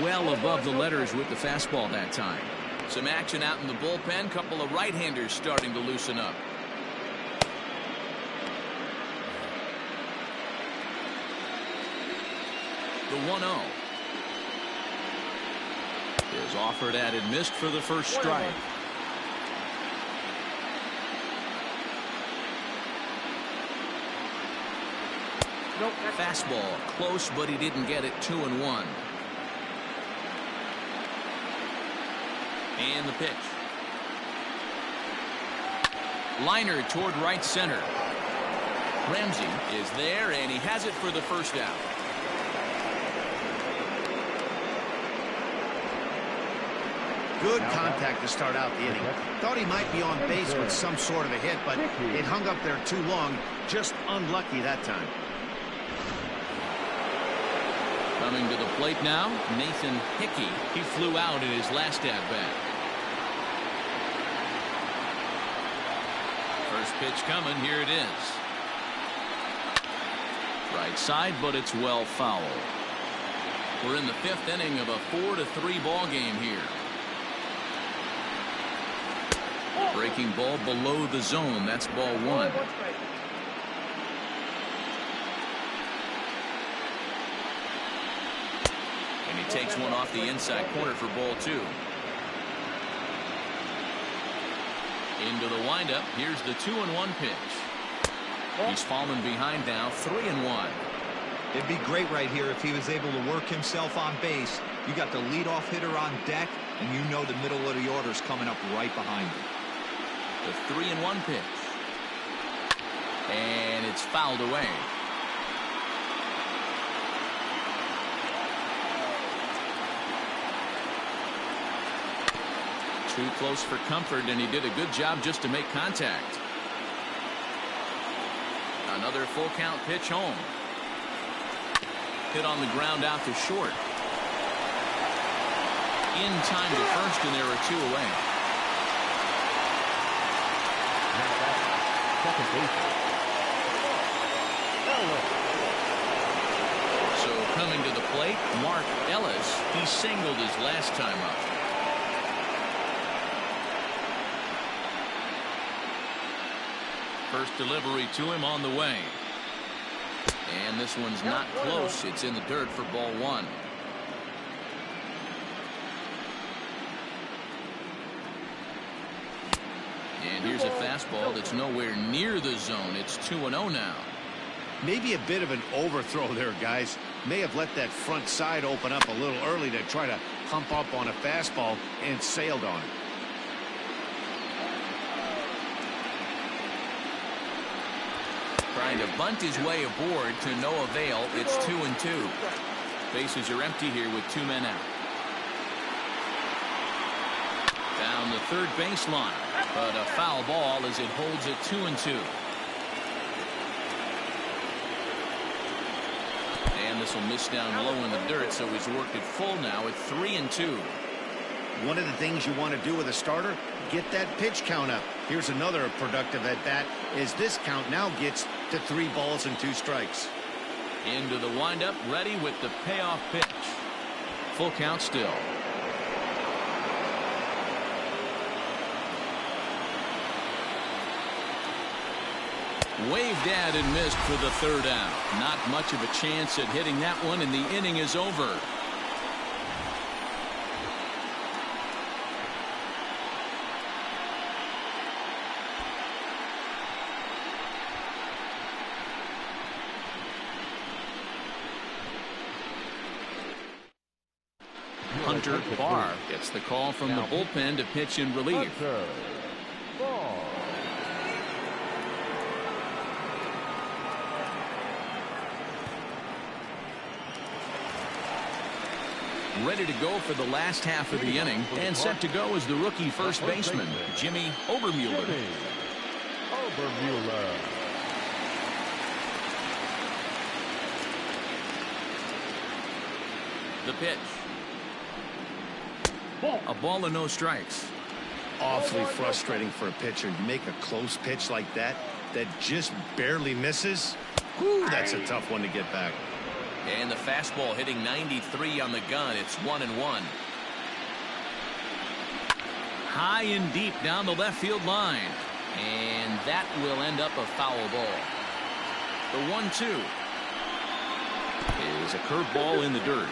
S1: Well above the letters with the fastball that time. Some action out in the bullpen. Couple of right-handers starting to loosen up. The 1-0. Is offered at and missed for the first strike.
S6: Nope.
S1: Fastball close, but he didn't get it. 2-1. And the pitch. Liner toward right center. Ramsey is there, and he has it for the first out.
S2: Good contact to start out the inning. Thought he might be on base with some sort of a hit, but it hung up there too long. Just unlucky that time.
S1: Coming to the plate now, Nathan Hickey. He flew out in his last at-bat. First pitch coming. Here it is. Right side, but it's well foul. We're in the 5th inning of a 4-3 ball game here. Breaking ball below the zone. That's ball 1. And he takes one off the inside corner for ball 2. Into the windup. Here's the 2-1 pitch. He's fallen behind now, 3-1.
S5: It'd be great right here if he was able to work himself on base. You got the leadoff hitter on deck, and you know the middle of the order's coming up right behind him.
S1: The 3-1 pitch. And it's fouled away. Too close for comfort, and he did a good job just to make contact. Another full count pitch home. Hit on the ground out to short. In time to first, and there are 2 away.
S3: Second baseman.
S1: So coming to the plate, Mark Ellis. He singled his last time up. First delivery to him on the way. And this one's not close. It's in the dirt for ball 1. And here's a fastball that's nowhere near the zone. It's 2-0 now.
S2: Maybe a bit of an overthrow there, guys. May have let that front side open up a little early to try to pump up on a fastball and sailed on it.
S1: Trying to bunt his way aboard to no avail. It's 2-2. Bases are empty here with 2 men out. Down the third baseline, but a foul ball as it holds at 2-2. this will miss down low in the dirt, so he's worked it full now at 3-2.
S2: One of the things you want to do with a starter, get that pitch count up. Here's another productive at bat as this count now gets to 3 balls and 2 strikes.
S1: Into the windup, ready with the payoff pitch. Full count still. Waved at and missed for the 3rd out. Not much of a chance at hitting that one, and the inning is over. Hunter Barr gets the call from the bullpen to pitch in relief. Ready to go for the last half of the inning, and set to go is the rookie first baseman, Jimmy Obermuller. The pitch. A ball and no strikes.
S2: Awfully frustrating for a pitcher to make a close pitch like that just barely misses. Whew, that's a tough one to get back.
S1: And the fastball hitting 93 on the gun. It's 1-1. High and deep down the left field line. And that will end up a foul ball. The 1-2 is a curveball in the dirt.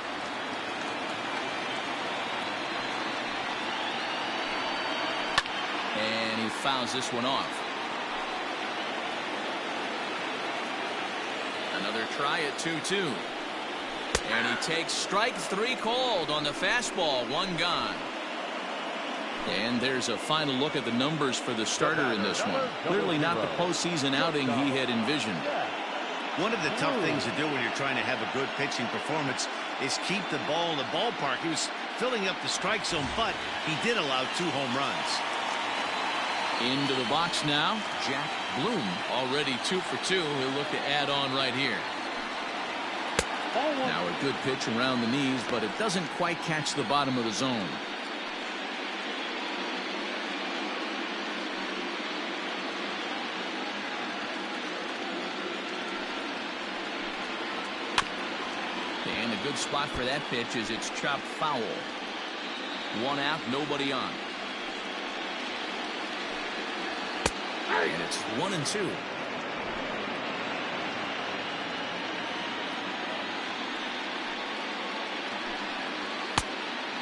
S1: And he fouls this one off. Another try at 2-2. And he takes strike 3 called on the fastball. 1 gone. And there's a final look at the numbers for the starter in this one. Clearly not the postseason outing he had envisioned.
S2: One of the tough things to do when you're trying to have a good pitching performance is keep the ball in the ballpark. He was filling up the strike zone, but he did allow 2 home runs.
S1: Into the box now, Jack Bloom, already 2 for 2. He'll look to add on right here. Now a good pitch around the knees, but it doesn't quite catch the bottom of the zone. And a good spot for that pitch is it's chopped foul. 1 out, nobody on. And it's 1-2.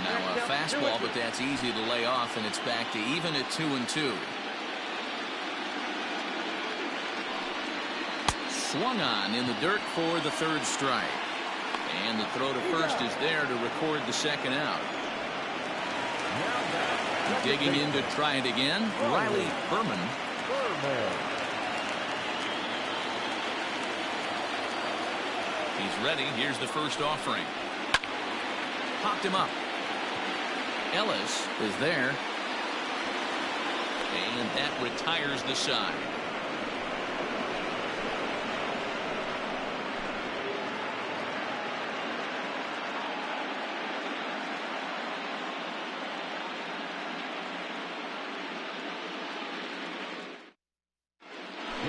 S1: Now a fastball, but that's easy to lay off, and it's back to even at 2-2. Swung on in the dirt for the 3rd strike. And the throw to first is there to record the 2nd out. Digging in to try it again, Riley Berman. He's ready. Here's the first offering. Popped him up. Ellis is there. And that retires the side.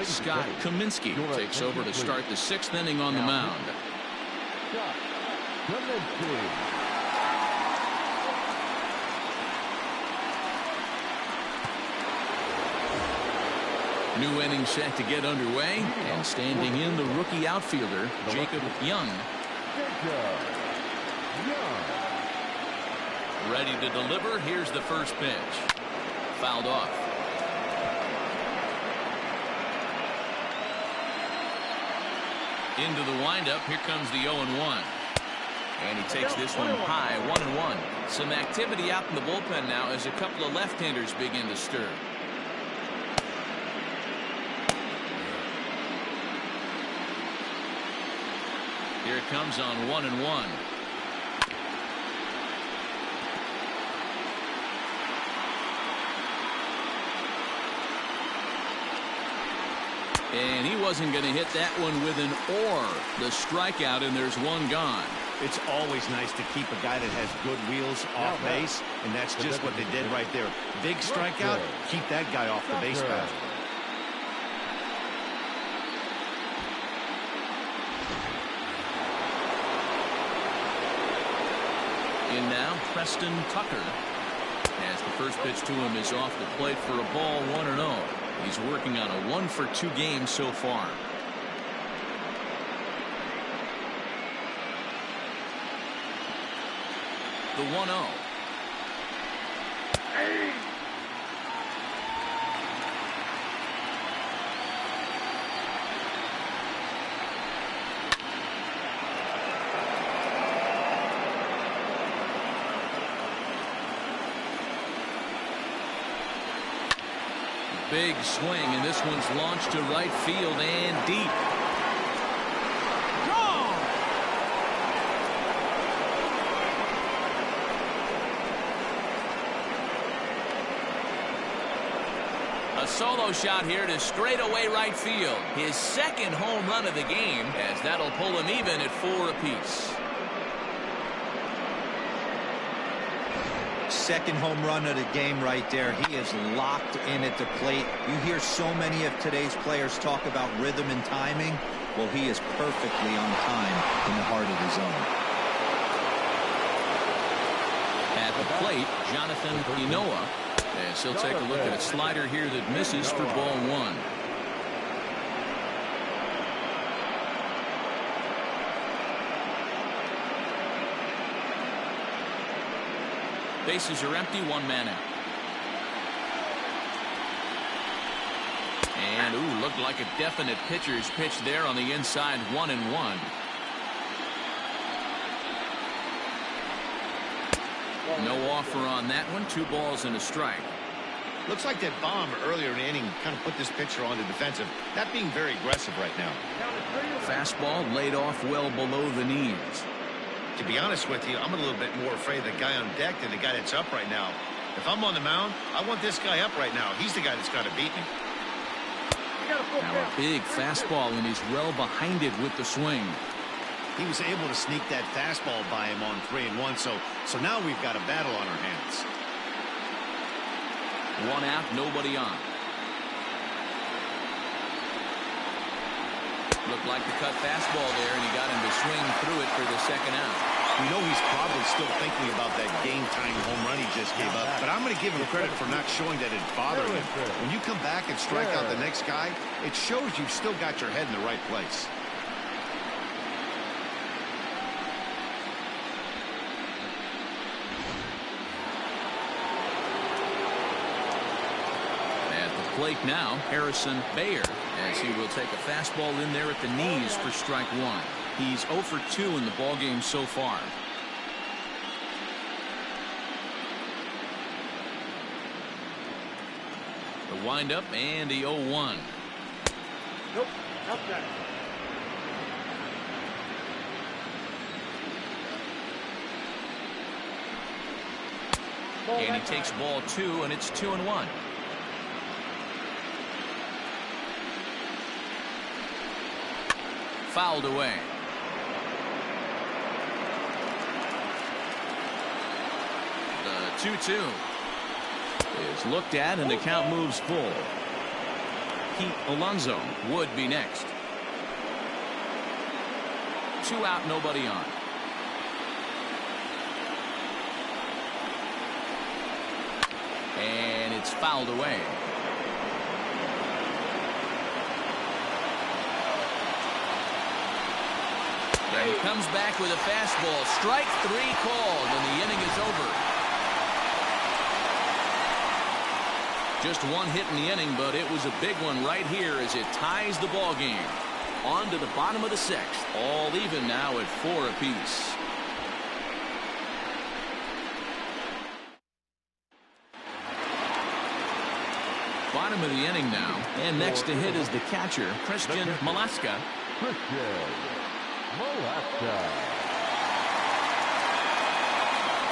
S1: Scott Kaminsky takes over to start the 6th inning on the mound. New inning set to get underway, and standing in the rookie outfielder, Jacob Young. Ready to deliver. Here's the first pitch. Fouled off. Into the windup. Here comes the 0-1. And he takes this one high. 1-1. Some activity out in the bullpen now as a couple of left-handers begin to stir. Here it comes on 1-1. And he wasn't going to hit that one with an or. The strikeout, and there's one gone.
S2: It's always nice to keep a guy that has good wheels off base, and that's just what they did right there. Big strikeout, keep that guy off the base path.
S1: In now, Preston Tucker. As the first pitch to him is off the plate for a ball, 1-0. He's working on a 1-for-2 game so far. The 1-0. Big swing, and this one's launched to right field and deep. Gone! A solo shot here to straightaway right field. His second home run of the game, as that'll pull him even at 4 apiece.
S5: Second home run of the game right there. He is locked in at the plate. You hear so many of today's players talk about rhythm and timing. Well, he is perfectly on time in the heart of the zone.
S1: At the plate, Jonathan Inoa. As he'll take a look at a slider here that misses for ball 1. Bases are empty, 1 man out. And, ooh, looked like a definite pitcher's pitch there on the inside, 1-1. No offer on that one, 2 balls and a strike.
S2: Looks like that bomb earlier in the inning kind of put this pitcher on the defensive. Not being very aggressive right now.
S1: Fastball laid off well below the knees.
S2: To be honest with you, I'm a little bit more afraid of the guy on deck than the guy that's up right now. If I'm on the mound, I want this guy up right now. He's the guy that's got to beat me.
S1: Now a big fastball, and he's well behind it with the swing.
S2: He was able to sneak that fastball by him on 3-1, so now we've got a battle on our hands.
S1: 1 out, nobody on. Looked like the cut fastball there, and he got him to swing through it for the second out.
S2: We know he's probably still thinking about that game-tying home run he just gave up, but I'm going to give him credit for not showing that it's bothering him. When you come back and strike out the next guy, it shows you've still got your head in the right place.
S1: Plate now, Harrison Bayer, as he will take a fastball in there at the knees for strike 1. He's 0 for 2 in the ballgame so far. The windup and the 0-1.
S6: Nope, not that.
S1: And he takes ball 2, and it's 2-1. Fouled away. The 2-2 is looked at, and the count moves full. Pete Alonso would be next. 2 out, nobody on. And it's fouled away. And he comes back with a fastball. Strike 3 called, and the inning is over. Just 1 hit in the inning, but it was a big one right here as it ties the ball game. On to the bottom of the 6th. All even now at 4 apiece. Bottom of the inning now, and next to hit is the catcher, Christian Malaska.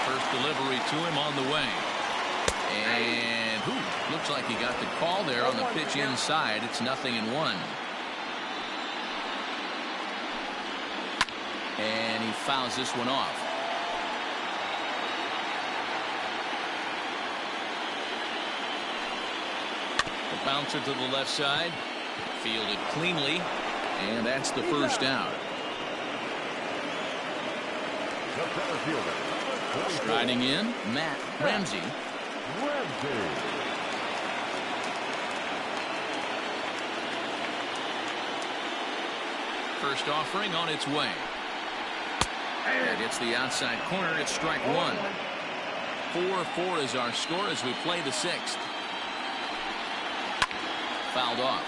S1: First delivery to him on the way. And looks like he got the call there on the pitch inside. It's 0-1. fouls this one off. The bouncer to the left side. Fielded cleanly. And that's the first down. Striding in, Matt Ramsey. First offering on its way. That hits the outside corner. It's strike one. 4-4 is our score as we play the sixth. Fouled off.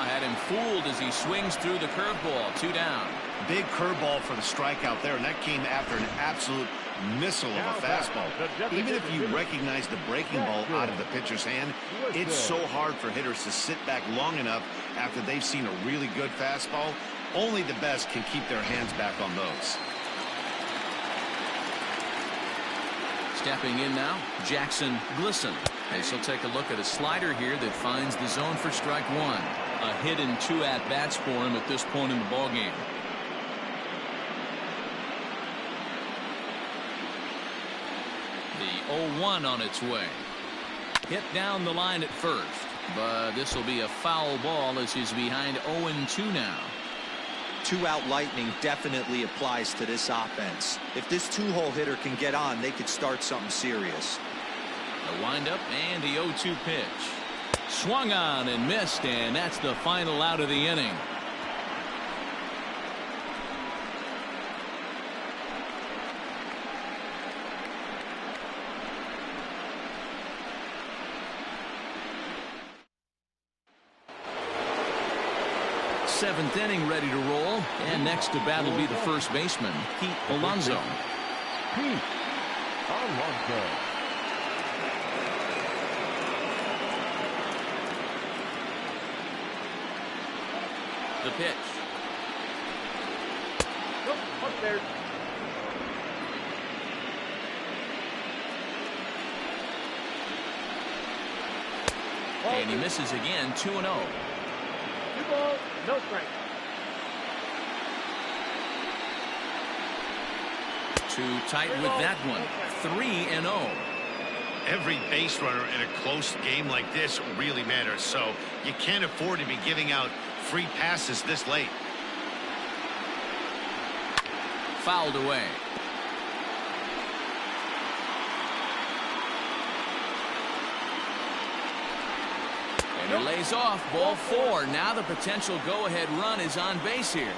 S1: Had him fooled as he swings through the curveball. 2 down.
S2: Big curveball for the strikeout there, and that came after an absolute missile of a fastball. Even if you recognize the breaking ball out of the pitcher's hand, it's so hard for hitters to sit back long enough after they've seen a really good fastball. Only the best can keep their hands back on those.
S1: Stepping in now, Jackson Glisson. As he'll take a look at a slider here that finds the zone for strike one. A hit in 2 at-bats for him at this point in the ballgame. The 0-1 on its way. Hit down the line at first, but this will be a foul ball as he's behind 0-2 now.
S5: 2-out lightning definitely applies to this offense. If this 2-hole hitter can get on, they could start something serious.
S1: The windup and the 0-2 pitch. Swung on and missed, and that's the final out of the inning. Seventh inning ready to roll, and next to bat will be the first baseman, Pete Alonso.
S3: Pete Alonso.
S1: The pitch.
S6: Oh, up there.
S1: And he misses again, 2-0.
S6: 2 balls, no strike.
S1: Too tight with that one. 3-0.
S2: Every base runner in a close game like this really matters, so you can't afford to be giving out free passes this late.
S1: Fouled away. And he lays off. Ball 4. Now the potential go-ahead run is on base here.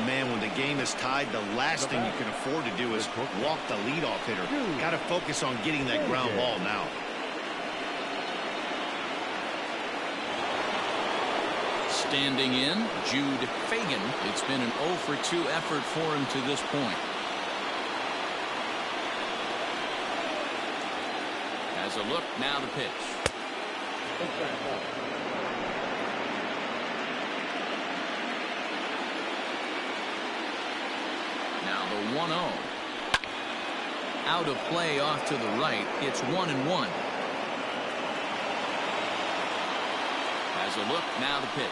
S2: Man, when the game is tied, the last thing you can afford to do is walk the leadoff hitter. Got to focus on getting that ground ball now.
S1: Standing in, Jude Fagan. It's been an 0 for 2 effort for him to this point. Has a look, now the pitch. Now the 1-0. Out of play off to the right. It's 1-1. Has a look, now the pitch.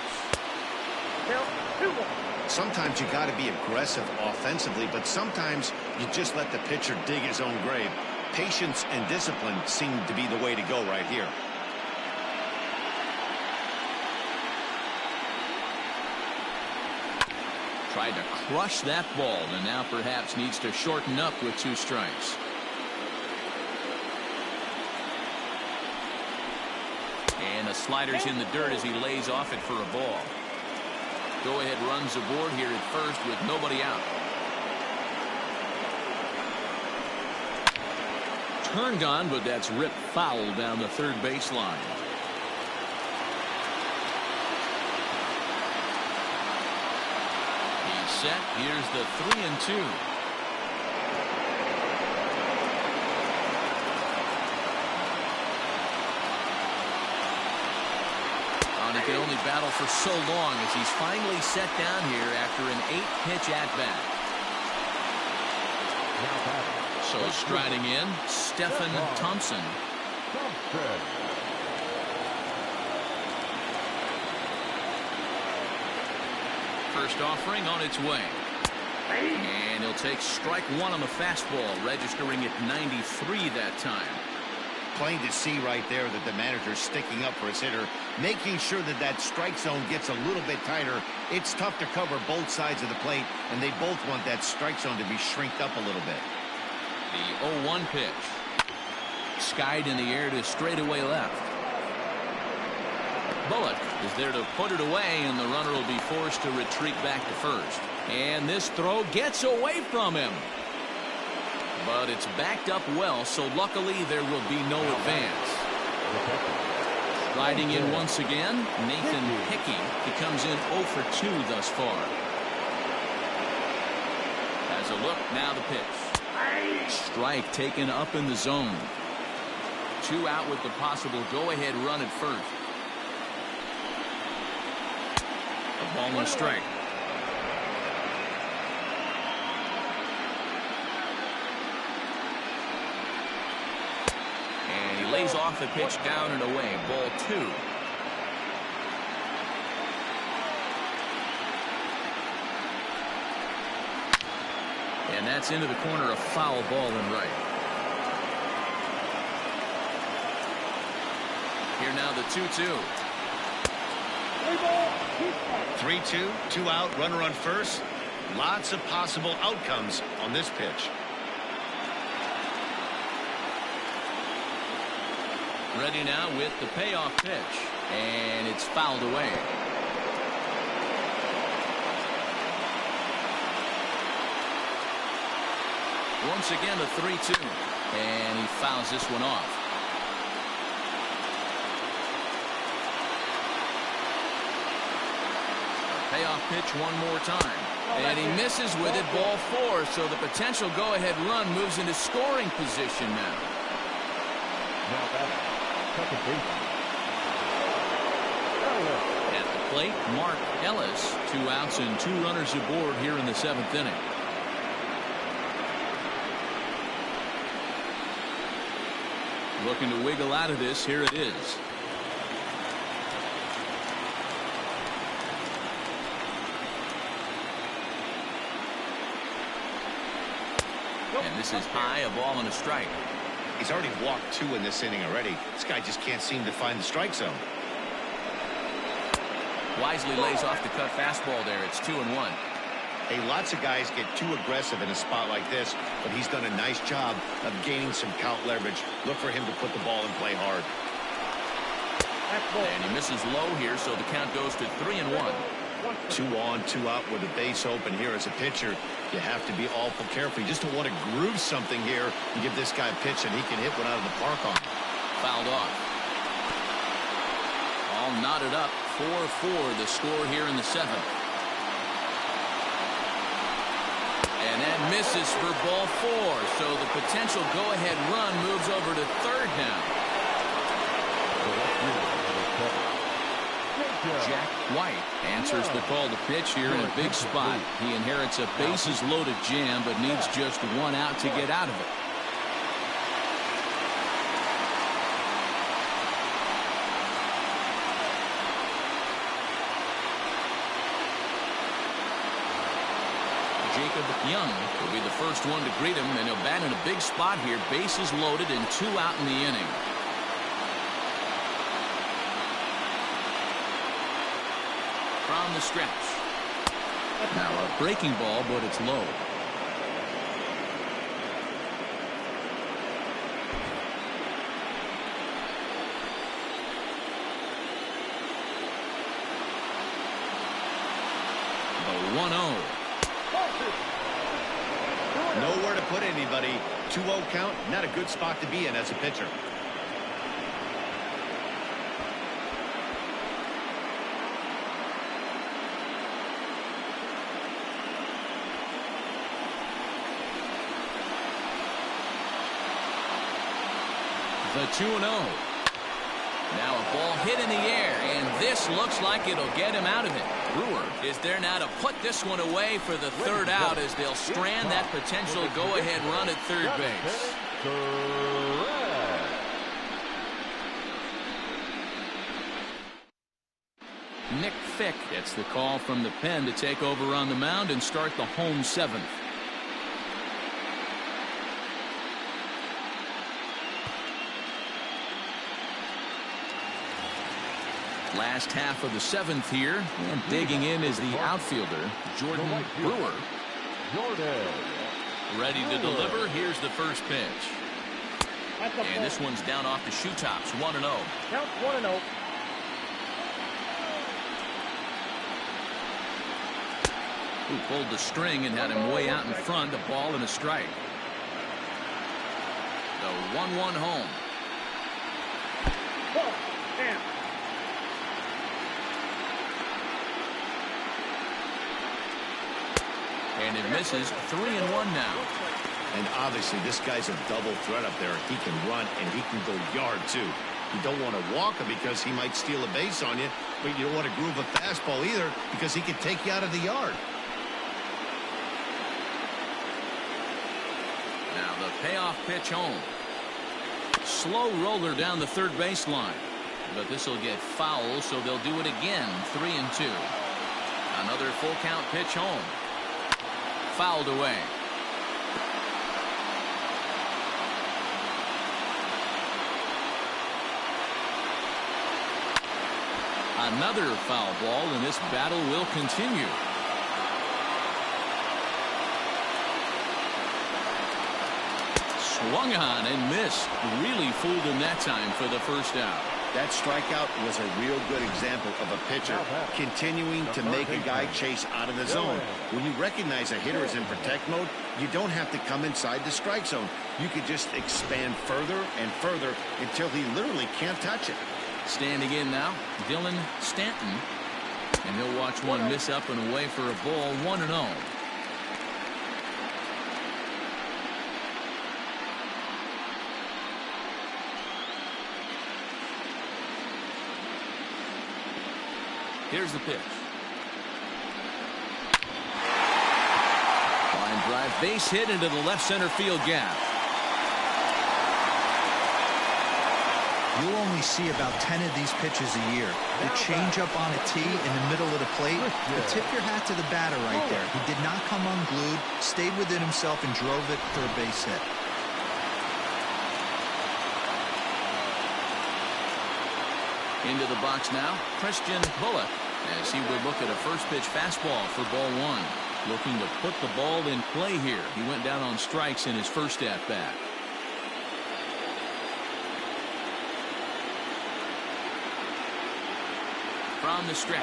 S2: Sometimes you got to be aggressive offensively, but sometimes you just let the pitcher dig his own grave. Patience and discipline seem to be the way to go right here.
S1: Tried to crush that ball, and now perhaps needs to shorten up with 2 strikes. And the slider's in the dirt as he lays off it for a ball. Go-ahead runs aboard here at first with nobody out. Turned on, but that's ripped foul down the third baseline. He's set. Here's the 3-2. He can only battle for so long as he's finally set down here after an 8-pitch at-bat. So striding in, Stephen Thompson. First offering on its way. And he'll take strike one on the fastball, registering at 93 that time.
S2: Plain to see right there that the manager's sticking up for his hitter, making sure that that strike zone gets a little bit tighter. It's tough to cover both sides of the plate, and they both want that strike zone to be shrinked up a little bit.
S1: The 0-1 pitch. Skied in the air to straightaway left. Bullock is there to put it away, and the runner will be forced to retreat back to first. And this throw gets away from him. But it's backed up well, so luckily there will be no advance. Riding in once again, Nathan Hickey. He comes in 0 for 2 thus far. Has a look, now the pitch. Strike taken up in the zone. 2 out with the possible go-ahead run at first. A ball and a strike. And he lays off the pitch down and away. Ball 2. And that's into the corner, a foul ball and right. Here now the 2-2.
S2: 3-2, 2 out, runner on first. Lots of possible outcomes on this pitch.
S1: Ready now with the payoff pitch. And it's fouled away. Once again a 3-2. And he fouls this one off. Payoff pitch one more time. And he misses with it, ball 4. So the potential go-ahead run moves into scoring position now.
S3: Now that's second base.
S1: At the plate, Mark Ellis. 2 outs and 2 runners aboard here in the 7th inning. Looking to wiggle out of this. Here it is. And this is high, a ball and a strike.
S2: He's already walked 2 in this inning already. This guy just can't seem to find the strike zone.
S1: Wisely lays off the cut fastball there. It's 2-1.
S2: Hey, lots of guys get too aggressive in a spot like this, but he's done a nice job of gaining some count leverage. Look for him to put the ball and play hard.
S1: And he misses low here, so the count goes to 3-1.
S2: 2 on, 2 out with a base open here as a pitcher. You have to be awful careful. You just don't want to groove something here and give this guy a pitch and he can hit one out of the park on.
S1: Fouled off. All knotted up. 4-4 the score here in the 7th. And that misses for ball 4. So the potential go-ahead run moves over to third now. Jack White answers the call to pitch here in a big spot. He inherits a bases-loaded jam, but needs just 1 out to get out of it. Jacob Young will be the first one to greet him, and he'll bat in a big spot here. Bases loaded and 2 out in the inning. From the stretch. Now a breaking ball, but it's low. The 1-0.
S2: Nowhere to put anybody. 2-0 count, not a good spot to be in as a pitcher.
S1: The 2-0. Now a ball hit in the air, and this looks like it'll get him out of it. Brewer is there now to put this one away for the 3rd out as they'll strand that potential go-ahead run at third base. Nick Fick gets the call from the pen to take over on the mound and start the home seventh. Last half of the seventh here, and digging in is the outfielder, Jordan Brewer. Ready to deliver. Here's the first pitch. And this one's down off the shoe tops, 1-0.
S6: Count 1-0.
S1: Who pulled the string and had him way out in front, a ball and a strike. The 1-1 home.
S6: Ball. And
S1: And it misses. 3-1 now.
S2: And obviously this guy's a double threat up there. He can run and he can go yard too. You don't want to walk him because he might steal a base on you, but you don't want to groove a fastball either because he can take you out of the yard.
S1: Now the payoff pitch home. Slow roller down the third baseline. But this will get foul, so they'll do it again. 3-2. Another full count pitch home. Fouled away. Another foul ball, and this battle will continue. Swung on and missed. Really fooled him that time for the first out.
S2: That strikeout was a real good example of a pitcher continuing to make a guy chase out of the zone. When you recognize a hitter is in protect mode, you don't have to come inside the strike zone. You could just expand further and further until he literally can't touch it.
S1: Standing in now, Dylan Stanton. And he'll watch one miss up and away for a ball. 1-0. Here's the pitch. Line drive, base hit into the left center field gap.
S5: You'll only see about 10 of these pitches a year. The changeup on a tee in the middle of the plate. But tip your hat to the batter right there. He did not come unglued, stayed within himself, and drove it for a base hit.
S1: Into the box now, Christian Bullock, as he would look at a first pitch fastball for ball one. Looking to put the ball in play here. He went down on strikes in his first at bat. From the stretch,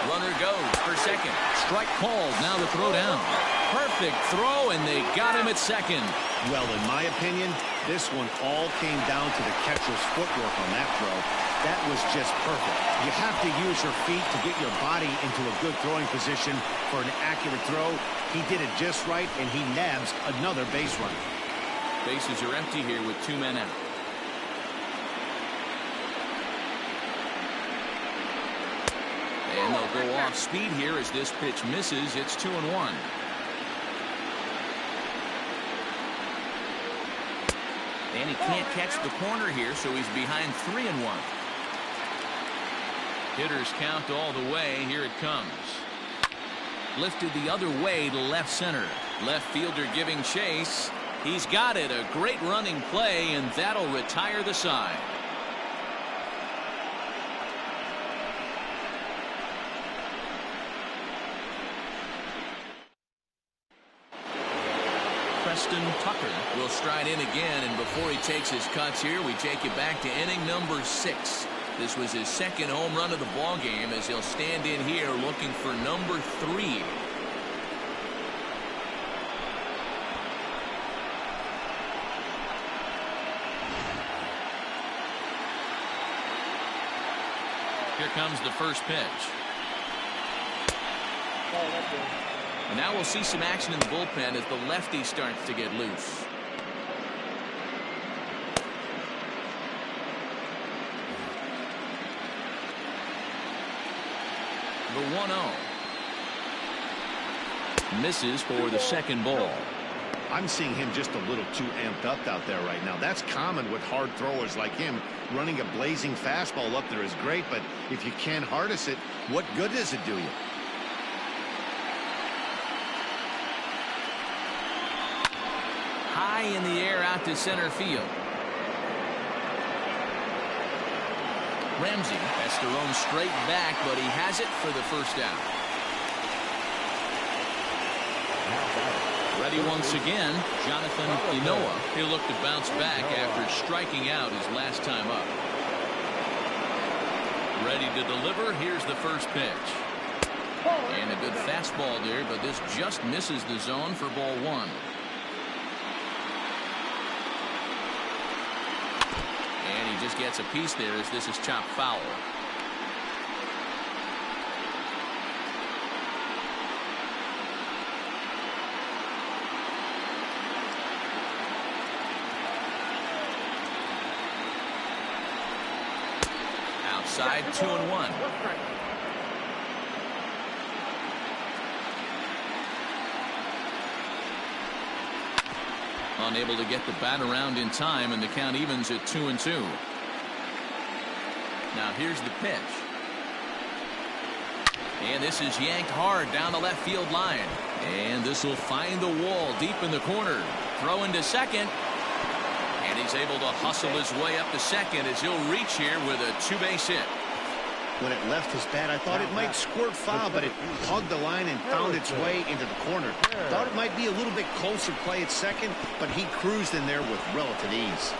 S1: runner goes for second. Strike called. Now the throw down. Perfect throw, and they got him at second.
S2: Well, in my opinion, this one all came down to the catcher's footwork on that throw. That was just perfect. You have to use your feet to get your body into a good throwing position for an accurate throw. He did it just right, and he nabs another base run.
S1: Bases are empty here with 2 men out. And they'll go off speed here as this pitch misses. It's 2-1. And he can't catch the corner here, so he's behind 3-1. Hitters count all the way. Here it comes. Lifted the other way to left center. Left fielder giving chase. He's got it. A great running play, and that'll retire the side. Preston Tucker will stride in again, and before he takes his cuts here, we take you back to inning number 6. This was his second home run of the ball game as he'll stand in here looking for number 3. Here comes the first pitch. And now we'll see some action in the bullpen as the lefty starts to get loose. The 1-0. Misses for the second ball.
S2: I'm seeing him just a little too amped up out there right now. That's common with hard throwers like him. Running a blazing fastball up there is great, but if you can't harness it, what good does it do you?
S1: High in the air out to center field. Ramsey has to roam straight back, but he has it for the first out. Ready once again, Jonathan Inoa. He'll look to bounce back after striking out his last time up. Ready to deliver. Here's the first pitch. And a good fastball there, but this just misses the zone for ball one. And he just gets a piece there as this is chopped foul. Outside, 2-1. Unable to get the bat around in time, and the count evens at 2-2. Now here's the pitch. And this is yanked hard down the left field line. And this will find the wall deep in the corner. Throw into second. And he's able to hustle his way up to second as he'll reach here with a two-base hit.
S2: When it left his bat, I thought it might squirt foul, but it hugged the line and found its way into the corner. Thought it might be a little bit closer play at second, but he cruised in there with relative ease.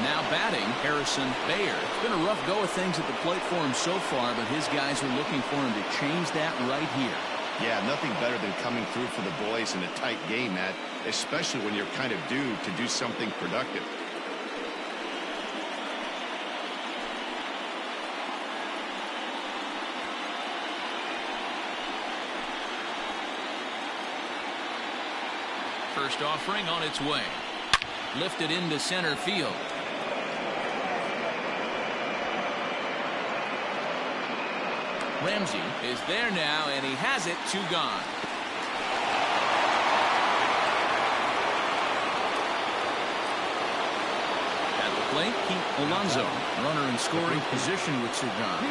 S1: Now batting, Harrison Bayer. It's been a rough go of things at the plate for him so far, but his guys are looking for him to change that right here.
S2: Yeah, nothing better than coming through for the boys in a tight game, Matt, especially when you're kind of due to do something productive.
S1: First offering on its way. Lifted into center field. Ramsey is there now, and he has it. 2 gone. At the plate, Pete Alonso. Runner in scoring position with 2 gone.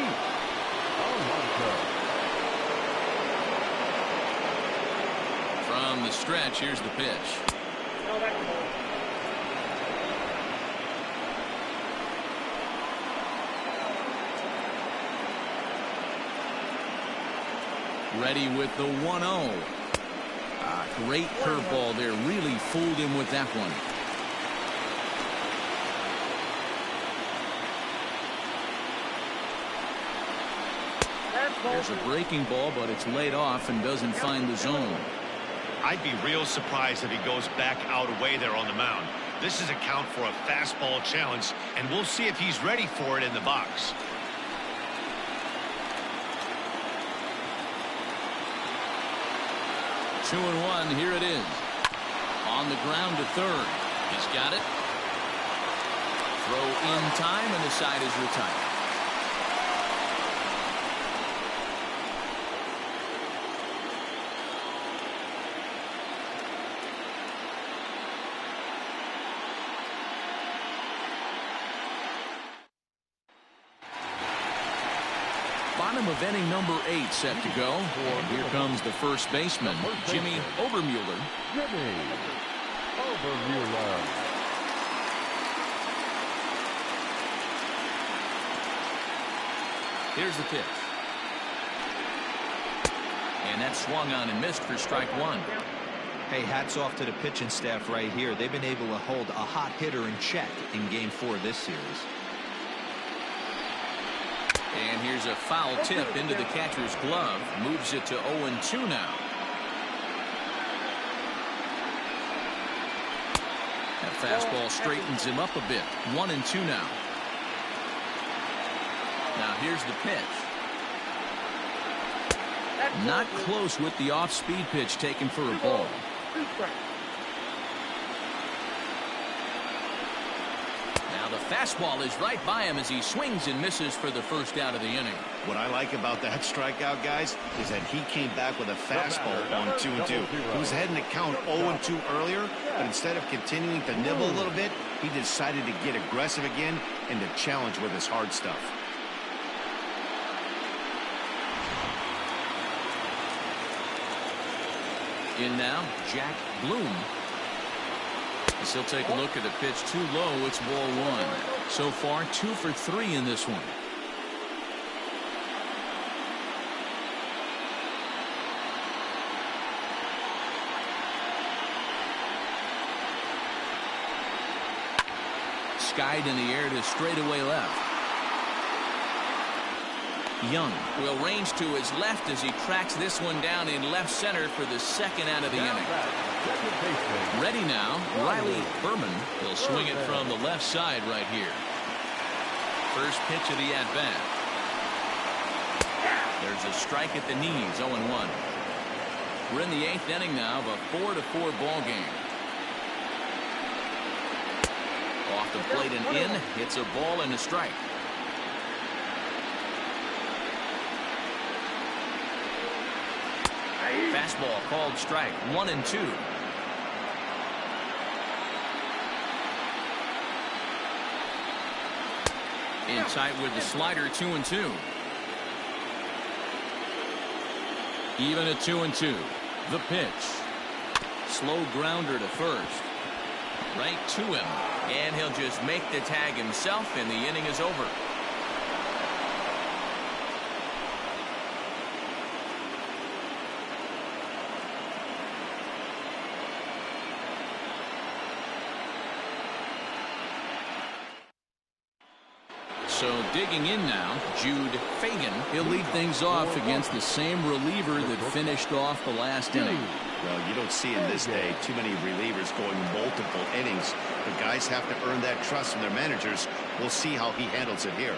S1: From the stretch, here's the pitch. Ready with the 1-0. Great curveball there. Really fooled him with that one. There's a breaking ball, but it's laid off and doesn't find the zone.
S2: I'd be real surprised if he goes back out away there on the mound. This is a count for a fastball challenge, and we'll see if he's ready for it in the box.
S1: Two and one, here it is. On the ground to third. He's got it. Throw in time, and the side is retired. Bottom of inning number 8 set to go. And here comes the first baseman, Jimmy Obermuller.
S3: Jimmy Obermuller.
S1: Here's the pitch. And that swung on and missed for strike 1.
S5: Hey, hats off to the pitching staff right here. They've been able to hold a hot hitter in check in Game 4 of this series.
S1: And here's a foul tip into the catcher's glove. Moves it to 0-2 now. That fastball straightens him up a bit. 1-2 now. Now here's the pitch. Not close with the off-speed pitch taken for a ball. Now Now the fastball is right by him as he swings and misses for the first out of the inning.
S2: What I like about that strikeout, guys, is that he came back with a fastball on 2-2. He was heading to count 0-2 earlier, but instead of continuing to nibble a little bit, he decided to get aggressive again and to challenge with his hard stuff.
S1: In now, Jack Bloom. As he'll take a look at the pitch too low, it's ball one. So far, 2 for 3 in this one. Skied in the air to straightaway left. Young will range to his left as he tracks this one down in left center for the second out of the inning. Ready now, Riley Berman will swing it from the left side right here. First pitch of the at-bat. There's a strike at the knees, 0-1. We're in the 8th inning now of a 4-4 ball game. Off the plate and in, hits a ball and a strike. Fastball called strike, 1-2. In tight with the slider, 2-2. Even at 2-2. The pitch. Slow grounder to first. Right to him. And he'll just make the tag himself, and the inning is over. So digging in now, Jude Fagan. He'll lead things off against the same reliever that finished off the last inning.
S2: Well, you don't see in this day too many relievers going multiple innings. The guys have to earn that trust from their managers. We'll see how he handles it here.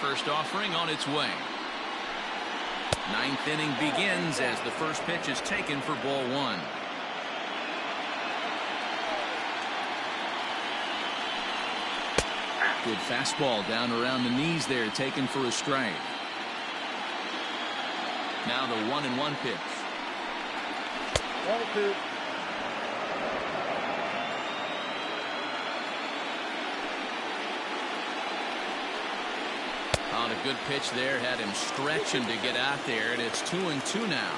S1: First offering on its way. 9th inning begins as the first pitch is taken for ball one. Good fastball down around the knees there, taken for a strike. Now the 1-1 pitch.
S6: 1-2.
S1: On a good pitch there, had him stretching to get out there, and it's 2-2 now.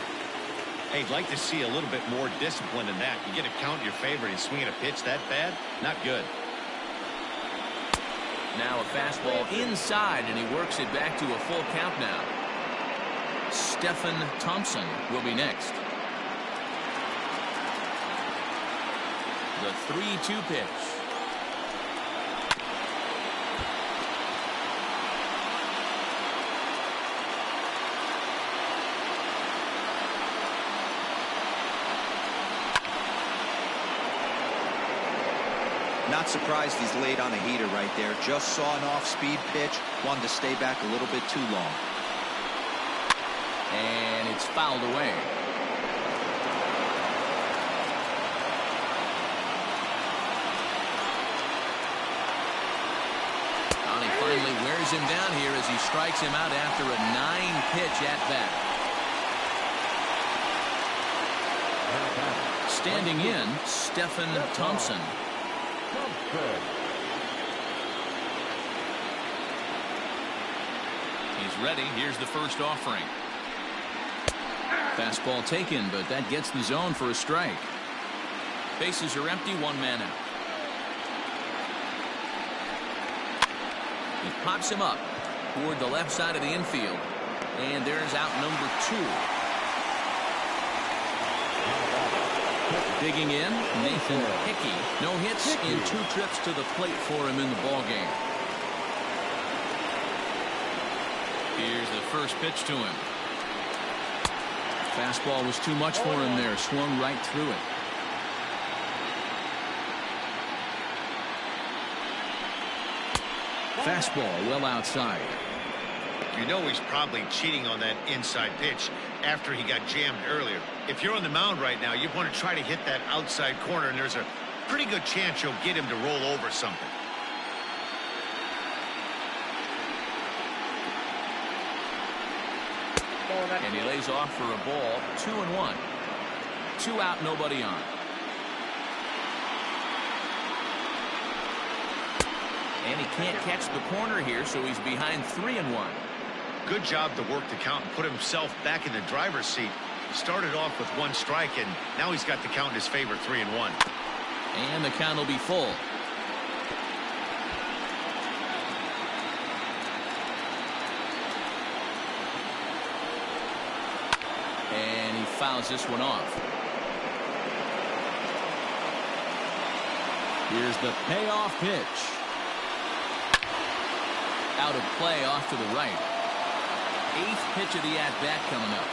S2: Hey, I'd like to see a little bit more discipline in that. You get a count in your favor and swinging a pitch that bad? Not good.
S1: Now a fastball inside, and he works it back to a full count now. Stephen Thompson will be next. The 3-2 pitch.
S5: Not surprised he's laid on a heater right there. Just saw an off-speed pitch. Wanted to stay back a little bit too long.
S1: And it's fouled away. And he finally wears him down here as he strikes him out after a 9-pitch at-bat. Standing in, Stephen Thompson. He's ready. Here's the first offering. Fastball taken, but that gets the zone for a strike. Bases are empty, 1 man out. He pops him up toward the left side of the infield, and there's out number 2. Digging in, Nathan Hickey. No hits in 2 trips to the plate for him in the ball game. Here's the first pitch to him. Fastball was too much for him there. Swung right through it. Fastball well outside.
S2: You know he's probably cheating on that inside pitch after he got jammed earlier. If you're on the mound right now, you want to try to hit that outside corner, and there's a pretty good chance you'll get him to roll over something.
S1: And he lays off for a ball. 2-1. 2 out, nobody on. And he can't catch the corner here, so he's behind 3-1.
S2: Good job to work the count and put himself back in the driver's seat. Started off with 1 strike, and now he's got the count in his favor, 3-1.
S1: And the count will be full. And he fouls this one off. Here's the payoff pitch. Out of play off to the right. 8th pitch of the at-bat coming up.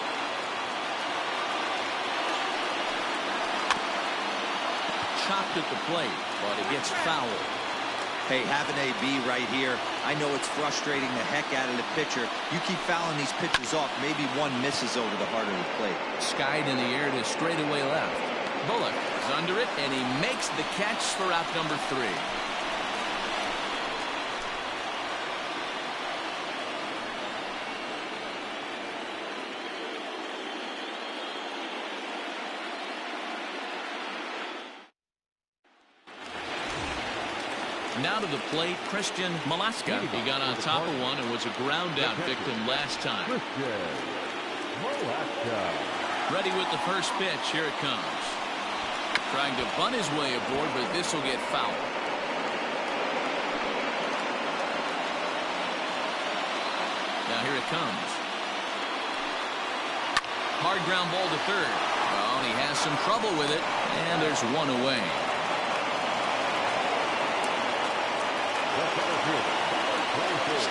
S1: Chopped at the plate, but it gets fouled.
S5: Hey, have an AB right here. I know it's frustrating the heck out of the pitcher. You keep fouling these pitches off, maybe one misses over the heart of the plate.
S1: Skied in the air to straightaway left. Bullock is under it, and he makes the catch for out number 3. Now to the plate, Christian Malaska. He got on top of one and was a ground out victim last time. Ready with the first pitch. Here it comes. Trying to bunt his way aboard, but this will get fouled. Now here it comes. Hard ground ball to third. Oh, and he has some trouble with it, and there's one away.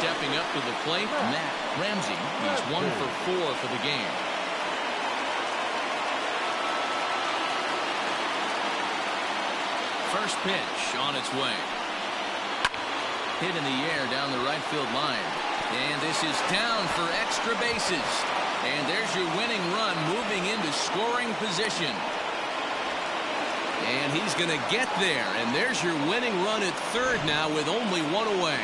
S1: Stepping up to the plate, Matt Ramsey. He's 1 for 4 for the game. First pitch on its way. Hit in the air down the right field line. And this is down for extra bases. And there's your winning run moving into scoring position. And he's going to get there. And there's your winning run at third now with only 1 away.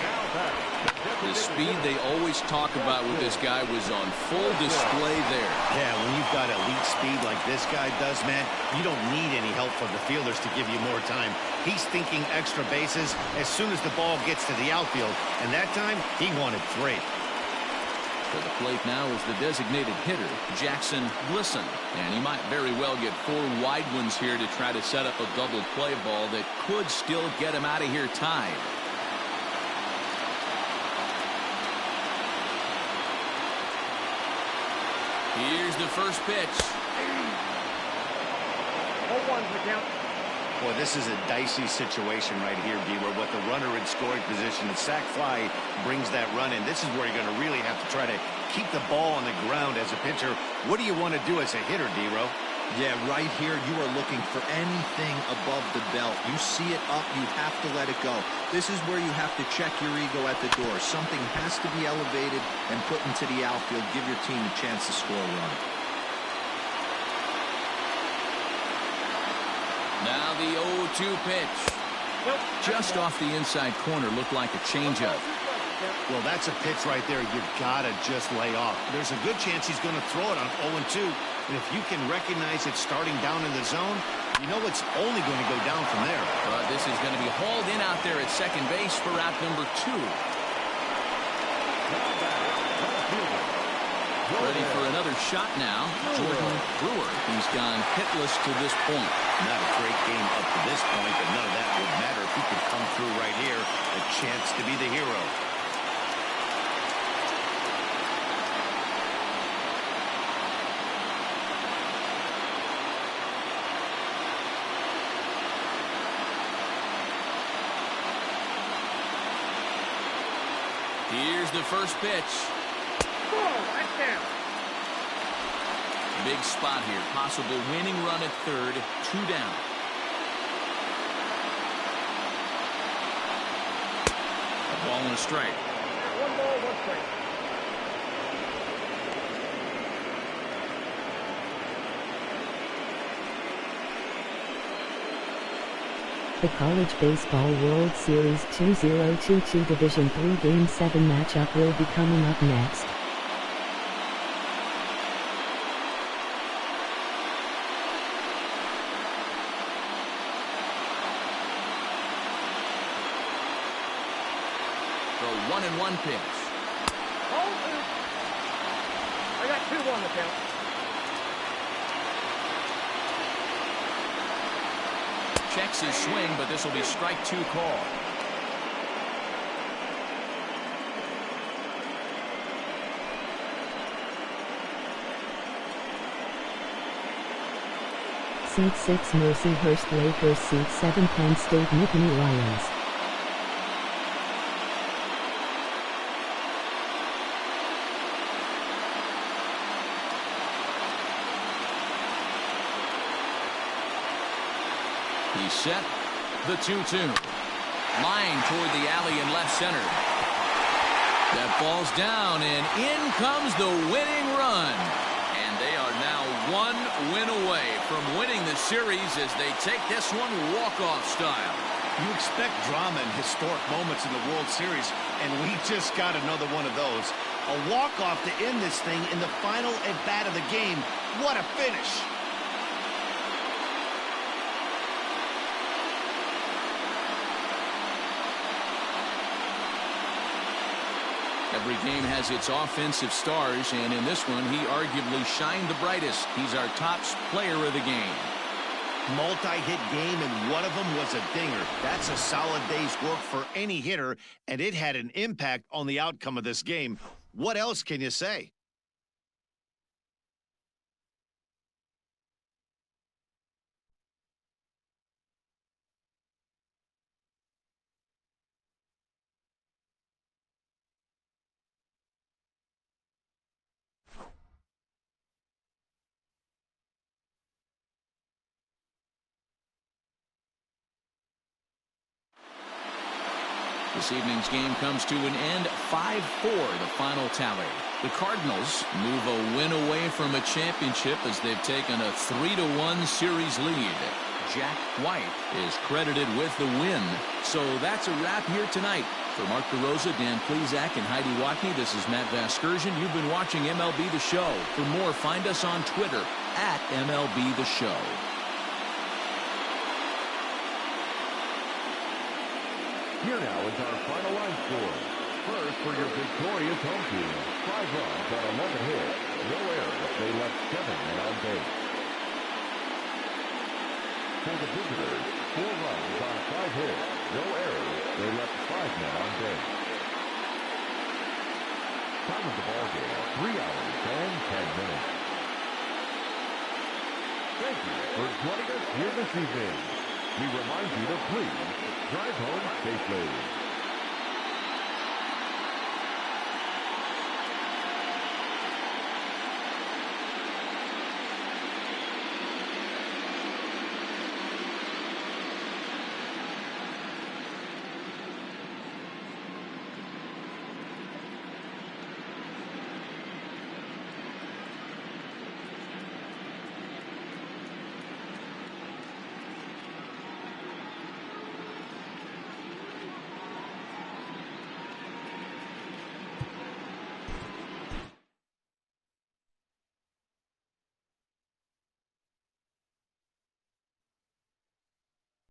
S1: The speed they always talk about with this guy was on full display there.
S2: Yeah, when you've got elite speed like this guy does, man, you don't need any help from the fielders to give you more time. He's thinking extra bases as soon as the ball gets to the outfield. And that time, he wanted 3.
S1: To the plate now is the designated hitter, Jackson Glisson. And he might very well get 4 wide ones here to try to set up a double play ball that could still get him out of here tied. Here's the first pitch.
S6: 0-1's the count.
S2: Boy, this is a dicey situation right here, B, where with the runner in scoring position, the sac fly brings that run in. This is where you're going to really have to try to keep the ball on the ground as a pitcher. What do you want to do as a hitter, D-Ro?
S5: Yeah, right here, you are looking for anything above the belt. You see it up, you have to let it go. This is where you have to check your ego at the door. Something has to be elevated and put into the outfield. Give your team a chance to score a run.
S1: Now the 0-2 pitch. Just off the inside corner, looked like a changeup.
S2: Well, that's a pitch right there you've got to just lay off. There's a good chance he's going to throw it on 0-2. And if you can recognize it starting down in the zone, you know it's only going to go down from there.
S1: But this is going to be hauled in out there at second base for out number 2. Ready for another shot now, Jordan Brewer. He's gone hitless to this point.
S2: Not a great game up to this point, but none of that would matter if he could come through right here. A chance to be the hero.
S1: Here's the first pitch.
S6: That's down.
S1: Big spot here. Possible winning run at third. 2 down. A ball and a strike.
S6: 1 ball, 1 strike.
S4: The College Baseball World Series 2022 Division III Game 7 matchup will be coming up next.
S1: The 1-1 pitch.
S6: I got 2 on the count.
S1: Checks his swing, but this will be strike 2 call.
S4: Seat 6 Mercyhurst Lakers. Seat 7 Penn State Nittany Lions.
S1: He's set. The 2-2. Line toward the alley in left center. That falls down, and in comes the winning run. And they are now 1 win away from winning the series as they take this one walk-off style.
S2: You expect drama and historic moments in the World Series, and we just got another one of those. A walk-off to end this thing in the final at-bat of the game. What a finish!
S1: Every game has its offensive stars, and in this one, he arguably shined the brightest. He's our top player of the game.
S2: Multi-hit game, and one of them was a dinger. That's a solid day's work for any hitter, and it had an impact on the outcome of this game. What else can you say?
S1: This evening's game comes to an end 5-4, the final tally. The Cardinals move a win away from a championship as they've taken a 3-1 series lead. Jack White is credited with the win. So that's a wrap here tonight. For Mark DeRosa, Dan Plezak, and Heidi Watney, this is Matt Vasgersian. You've been watching MLB The Show. For more, find us on Twitter at MLB The Show.
S3: Here now is our final line score. First, for your victorious home team, 5 runs on 11 hits, no errors. They left 7 men on base. For the visitors, 4 runs on 5 hits, no errors. They left 5 men on base. Time of the ball game, 3 hours and 10 minutes. Thank you for joining us here this evening. We remind you to please drive home safely.